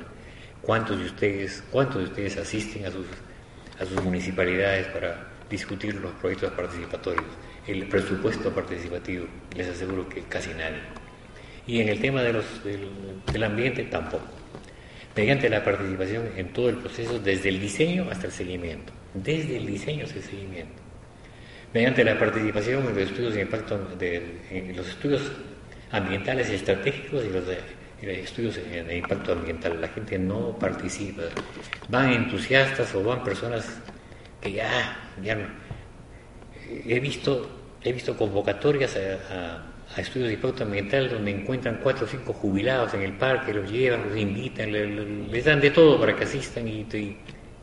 ¿Cuántos de ustedes asisten a sus municipalidades para discutir los proyectos participatorios? El presupuesto participativo, les aseguro que casi nadie. Y en el tema del ambiente tampoco. Mediante la participación en todo el proceso, desde el diseño hasta el seguimiento. Desde el diseño hasta el seguimiento. Mediante la participación en los estudios de impacto, en los estudios ambientales y estratégicos y los estudios de impacto ambiental. La gente no participa. Van entusiastas o van personas que ya no. He visto convocatorias a estudios de impacto ambiental donde encuentran 4 o 5 jubilados en el parque, los llevan, los invitan, les dan de todo para que asistan y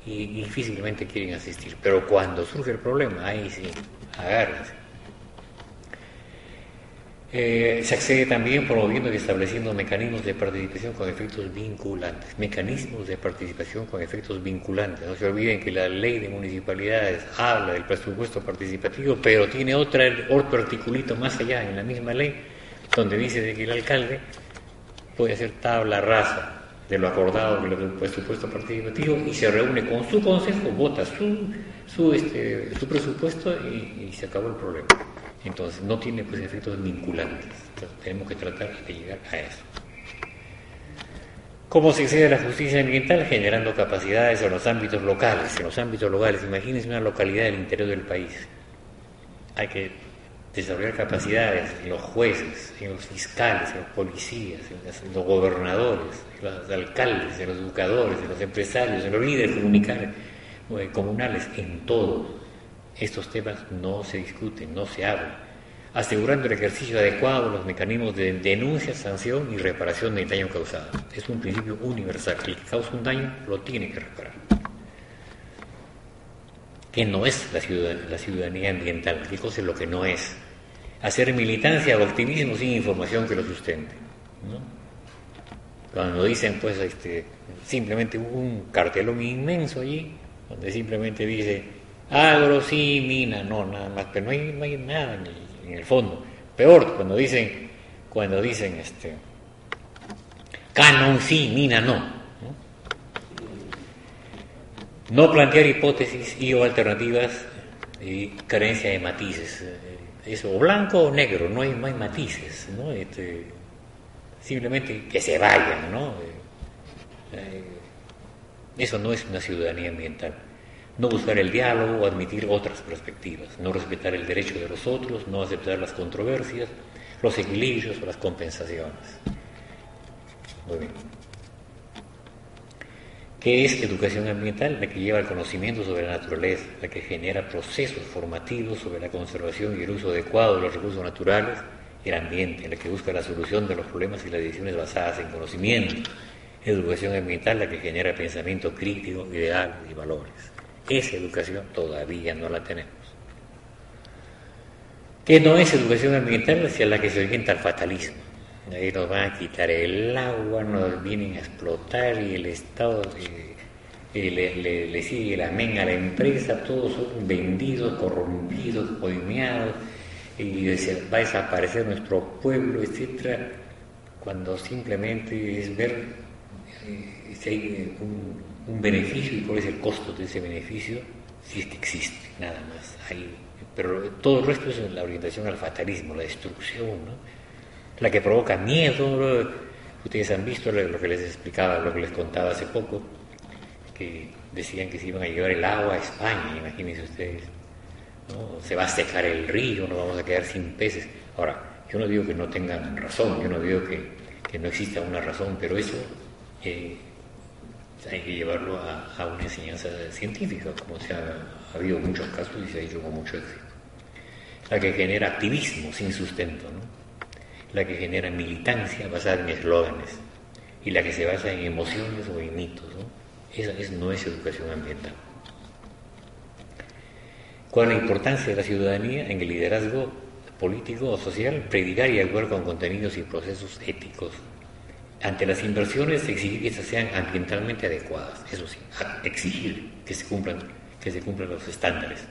difícilmente quieren asistir. Pero cuando surge el problema, ahí sí, agárrense. Se accede también promoviendo y estableciendo mecanismos de participación con efectos vinculantes. Mecanismos de participación con efectos vinculantes. No se olviden que la ley de municipalidades habla del presupuesto participativo, pero tiene otro articulito más allá en la misma ley, donde dice de que el alcalde puede hacer tabla rasa de lo acordado con el presupuesto participativo y se reúne con su consejo, vota su presupuesto y se acabó el problema. Entonces no tiene pues efectos vinculantes. Entonces, tenemos que tratar de llegar a eso. ¿Cómo se accede a la justicia ambiental? Generando capacidades en los ámbitos locales. Imagínense una localidad del interior del país. Hay que desarrollar capacidades en los jueces, en los fiscales, en los policías, en los gobernadores, en los alcaldes, en los educadores, en los empresarios, en los líderes comunales, en todo. Estos temas no se discuten, no se hablan, asegurando el ejercicio adecuado de los mecanismos de denuncia, sanción y reparación del daño causado. Es un principio universal. El que causa un daño lo tiene que reparar. ¿Qué no es la ciudadanía ambiental? ¿Qué cosa es lo que no es? Hacer militancia o activismo sin información que lo sustente, ¿no? Cuando dicen, pues, simplemente un cartelón inmenso allí, donde simplemente dice agro, sí, mina, no, nada más, pero no hay nada en el fondo. Peor, cuando dicen canon, sí, mina, no. No plantear hipótesis y o alternativas y carencia de matices. Eso, o blanco o negro, no hay matices, ¿no? Simplemente que se vayan, ¿no? Eso no es una ciudadanía ambiental. No buscar el diálogo o admitir otras perspectivas, no respetar el derecho de los otros, no aceptar las controversias, los equilibrios o las compensaciones. Muy bien. ¿Qué es educación ambiental? La que lleva al conocimiento sobre la naturaleza, la que genera procesos formativos sobre la conservación y el uso adecuado de los recursos naturales y el ambiente, la que busca la solución de los problemas y las decisiones basadas en conocimiento. Educación ambiental, la que genera pensamiento crítico, ideales y valores. Esa educación todavía no la tenemos. ¿Qué no es educación ambiental? Hacia la que se orienta al fatalismo. Ahí nos van a quitar el agua, nos vienen a explotar y el Estado le sigue el amén a la empresa, todos son vendidos, corrompidos, coimeados, y va a desaparecer nuestro pueblo, etcétera, cuando simplemente es ver si hay un beneficio y cuál es el costo de ese beneficio, si es que existe, nada más. Pero todo el resto es la orientación al fatalismo, la destrucción, ¿no? La que provoca miedo, ¿no? Ustedes han visto lo que les explicaba, lo que les contaba hace poco, que decían que se iban a llevar el agua a España, imagínense ustedes, ¿no? Se va a secar el río, nos vamos a quedar sin peces. Ahora, yo no digo que no tengan razón, yo no digo que no exista una razón, pero eso hay que llevarlo a una enseñanza científica, como ha habido muchos casos y se ha hecho con mucho éxito. La que genera activismo sin sustento, ¿no? La que genera militancia basada en eslóganes y la que se basa en emociones o en mitos, ¿no? Esa no es educación ambiental. ¿Cuál es la importancia de la ciudadanía en el liderazgo político o social? Predicar y actuar con contenidos y procesos éticos. Ante las inversiones, exigir que estas sean ambientalmente adecuadas, eso sí, exigir que se cumplan los estándares.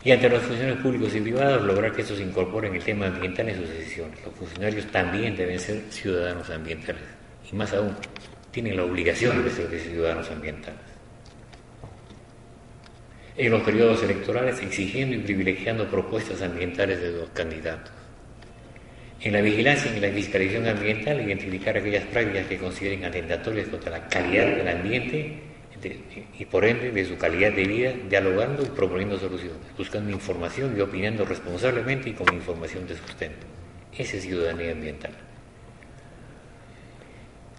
Y ante los funcionarios públicos y privados, lograr que estos incorporen el tema ambiental en sus decisiones. Los funcionarios también deben ser ciudadanos ambientales, y más aún, tienen la obligación de ser ciudadanos ambientales. En los periodos electorales, exigiendo y privilegiando propuestas ambientales de los candidatos. En la vigilancia y en la fiscalización ambiental, identificar aquellas prácticas que consideren atentatorias contra la calidad del ambiente y por ende de su calidad de vida, dialogando y proponiendo soluciones, buscando información y opinando responsablemente y con información de sustento. Esa es ciudadanía ambiental.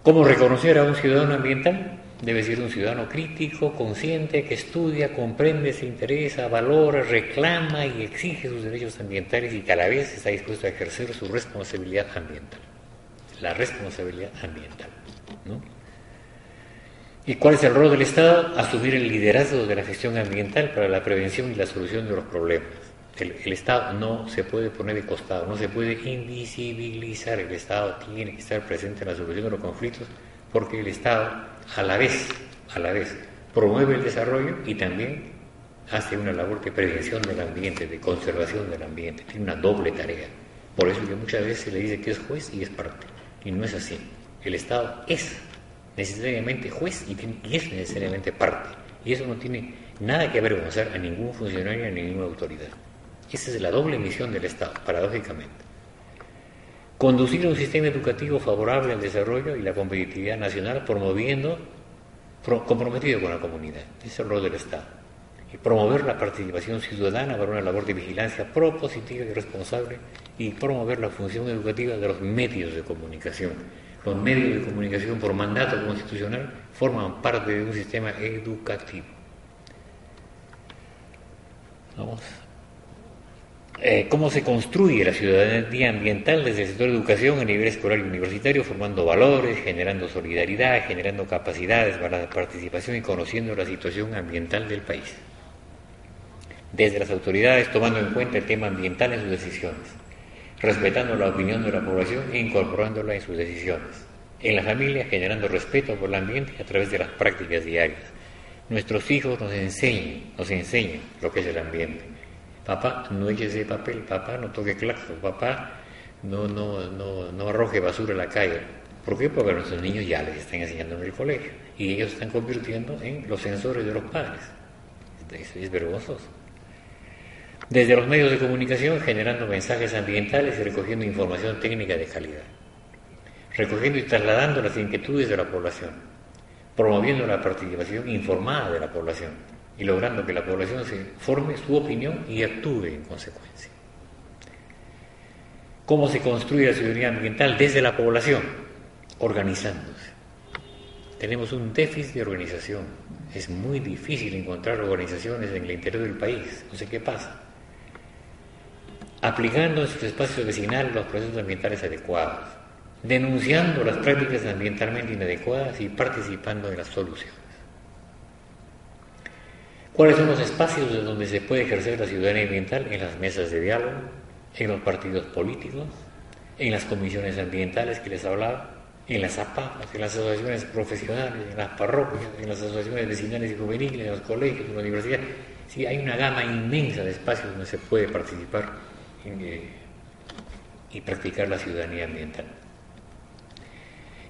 ¿Cómo reconocer a un ciudadano ambiental? Debe ser un ciudadano crítico, consciente, que estudia, comprende, se interesa, valora, reclama y exige sus derechos ambientales y que a la vez está dispuesto a ejercer su responsabilidad ambiental. La responsabilidad ambiental, ¿no? ¿Y cuál es el rol del Estado? Asumir el liderazgo de la gestión ambiental para la prevención y la solución de los problemas. El Estado no se puede poner de costado, no se puede invisibilizar. El Estado tiene que estar presente en la solución de los conflictos porque el Estado a la vez, promueve el desarrollo y también hace una labor de prevención del ambiente, de conservación del ambiente. Tiene una doble tarea. Por eso que muchas veces se le dice que es juez y es parte. Y no es así. El Estado es necesariamente juez y es necesariamente parte. Y eso no tiene nada que avergonzar a ningún funcionario ni a ninguna autoridad. Esa es la doble misión del Estado, paradójicamente. Conducir un sistema educativo favorable al desarrollo y la competitividad nacional, comprometido con la comunidad. Ese es el rol del Estado. Y promover la participación ciudadana para una labor de vigilancia propositiva y responsable y promover la función educativa de los medios de comunicación. Los medios de comunicación por mandato constitucional forman parte de un sistema educativo. Vamos. ¿Cómo se construye la ciudadanía ambiental desde el sector de educación a nivel escolar y universitario? Formando valores, generando solidaridad, generando capacidades para la participación y conociendo la situación ambiental del país. Desde las autoridades tomando en cuenta el tema ambiental en sus decisiones, respetando la opinión de la población e incorporándola en sus decisiones. En la familia, generando respeto por el ambiente a través de las prácticas diarias. Nuestros hijos nos enseñan lo que es el ambiente. Papá, no eches ese papel, papá, no toque claxon, papá, no arroje basura a la calle. ¿Por qué? Porque a nuestros niños ya les están enseñando en el colegio y ellos se están convirtiendo en los censores de los padres. Es vergonzoso. Desde los medios de comunicación, generando mensajes ambientales y recogiendo información técnica de calidad. Recogiendo y trasladando las inquietudes de la población. Promoviendo la participación informada de la población. Y logrando que la población se forme su opinión y actúe en consecuencia. ¿Cómo se construye la ciudadanía ambiental? Desde la población, organizándose. Tenemos un déficit de organización. Es muy difícil encontrar organizaciones en el interior del país. No sé qué pasa. Aplicando en sus espacios vecinales los procesos ambientales adecuados. Denunciando las prácticas ambientalmente inadecuadas y participando en las soluciones. ¿Cuáles son los espacios en donde se puede ejercer la ciudadanía ambiental? En las mesas de diálogo, en los partidos políticos, en las comisiones ambientales que les hablaba, en las APAPAS, en las asociaciones profesionales, en las parroquias, en las asociaciones vecinales y juveniles, en los colegios, en la universidad. Sí, hay una gama inmensa de espacios donde se puede participar y practicar la ciudadanía ambiental.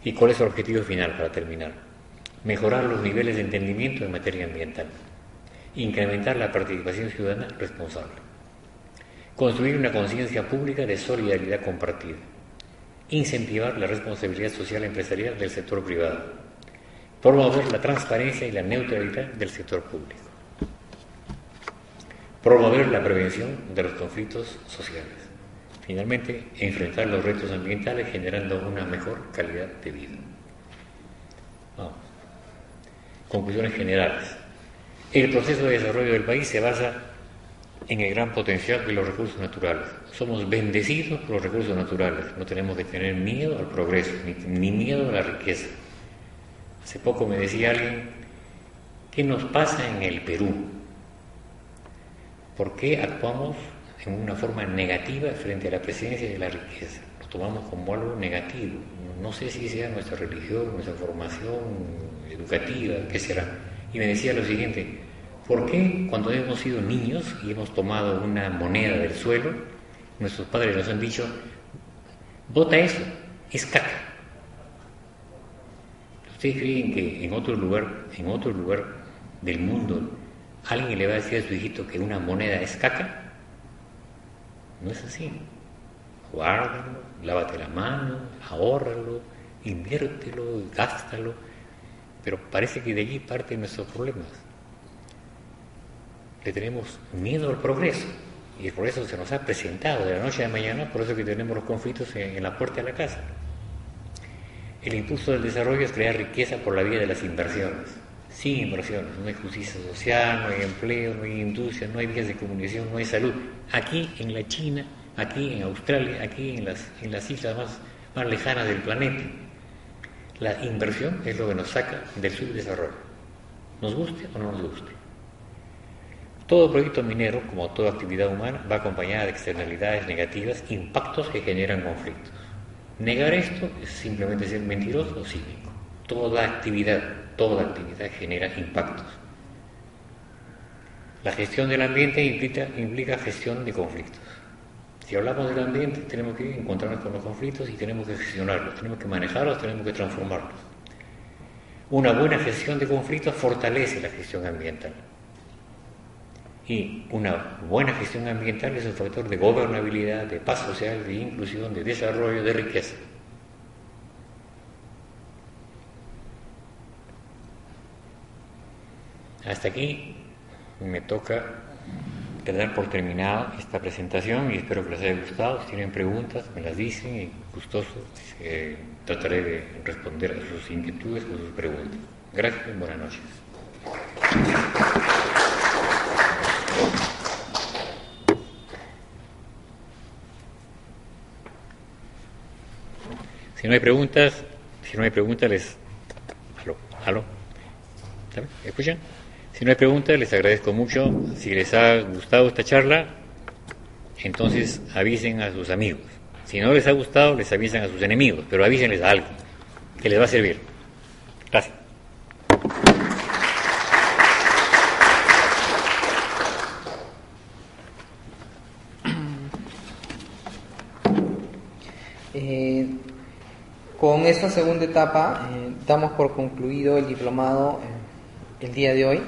¿Y cuál es el objetivo final para terminar? Mejorar los niveles de entendimiento en materia ambiental, incrementar la participación ciudadana responsable, construir una conciencia pública de solidaridad compartida, incentivar la responsabilidad social empresarial del sector privado, promover la transparencia y la neutralidad del sector público, promover la prevención de los conflictos sociales, finalmente enfrentar los retos ambientales generando una mejor calidad de vida. Vamos. Conclusiones generales. El proceso de desarrollo del país se basa en el gran potencial de los recursos naturales. Somos bendecidos por los recursos naturales. No tenemos que tener miedo al progreso, ni miedo a la riqueza. Hace poco me decía alguien, ¿qué nos pasa en el Perú? ¿Por qué actuamos en una forma negativa frente a la presencia de la riqueza? Lo tomamos como algo negativo. No sé si sea nuestra religión, nuestra formación educativa, qué será. Y me decía lo siguiente, ¿por qué cuando hemos sido niños y hemos tomado una moneda del suelo, nuestros padres nos han dicho, bota eso, es caca? ¿Ustedes creen que en otro lugar del mundo alguien le va a decir a su hijito que una moneda es caca? No es así. Guárdalo, lávate la mano, ahórralo, inviértelo, gástalo. Pero parece que de allí parten nuestros problemas. Le tenemos miedo al progreso. Y el progreso se nos ha presentado de la noche a la mañana, por eso que tenemos los conflictos en la puerta de la casa. El impulso del desarrollo es crear riqueza por la vía de las inversiones. Sin inversiones no hay justicia social, no hay empleo, no hay industria, no hay vías de comunicación, no hay salud. Aquí en la China, aquí en Australia, aquí en las islas más lejanas del planeta, la inversión es lo que nos saca del subdesarrollo. Nos guste o no nos guste. Todo proyecto minero, como toda actividad humana, va acompañada de externalidades negativas, impactos que generan conflictos. Negar esto es simplemente ser mentiroso o cínico. Toda actividad genera impactos. La gestión del ambiente implica gestión de conflictos. Si hablamos del ambiente, tenemos que encontrarnos con los conflictos y tenemos que gestionarlos, tenemos que manejarlos, tenemos que transformarlos. Una buena gestión de conflictos fortalece la gestión ambiental. Y una buena gestión ambiental es un factor de gobernabilidad, de paz social, de inclusión, de desarrollo, de riqueza. Hasta aquí me toca dar por terminada esta presentación y espero que les haya gustado. Si tienen preguntas, me las dicen y gustoso trataré de responder a sus inquietudes o sus preguntas. Gracias y buenas noches. Si no hay preguntas, les... ¿Aló? ¿Me escuchan? Si no hay preguntas, les agradezco mucho. Si les ha gustado esta charla, entonces avisen a sus amigos. Si no les ha gustado, les avisan a sus enemigos, pero avísenles a alguien que les va a servir. Gracias. Con esta segunda etapa damos por concluido el diplomado el día de hoy.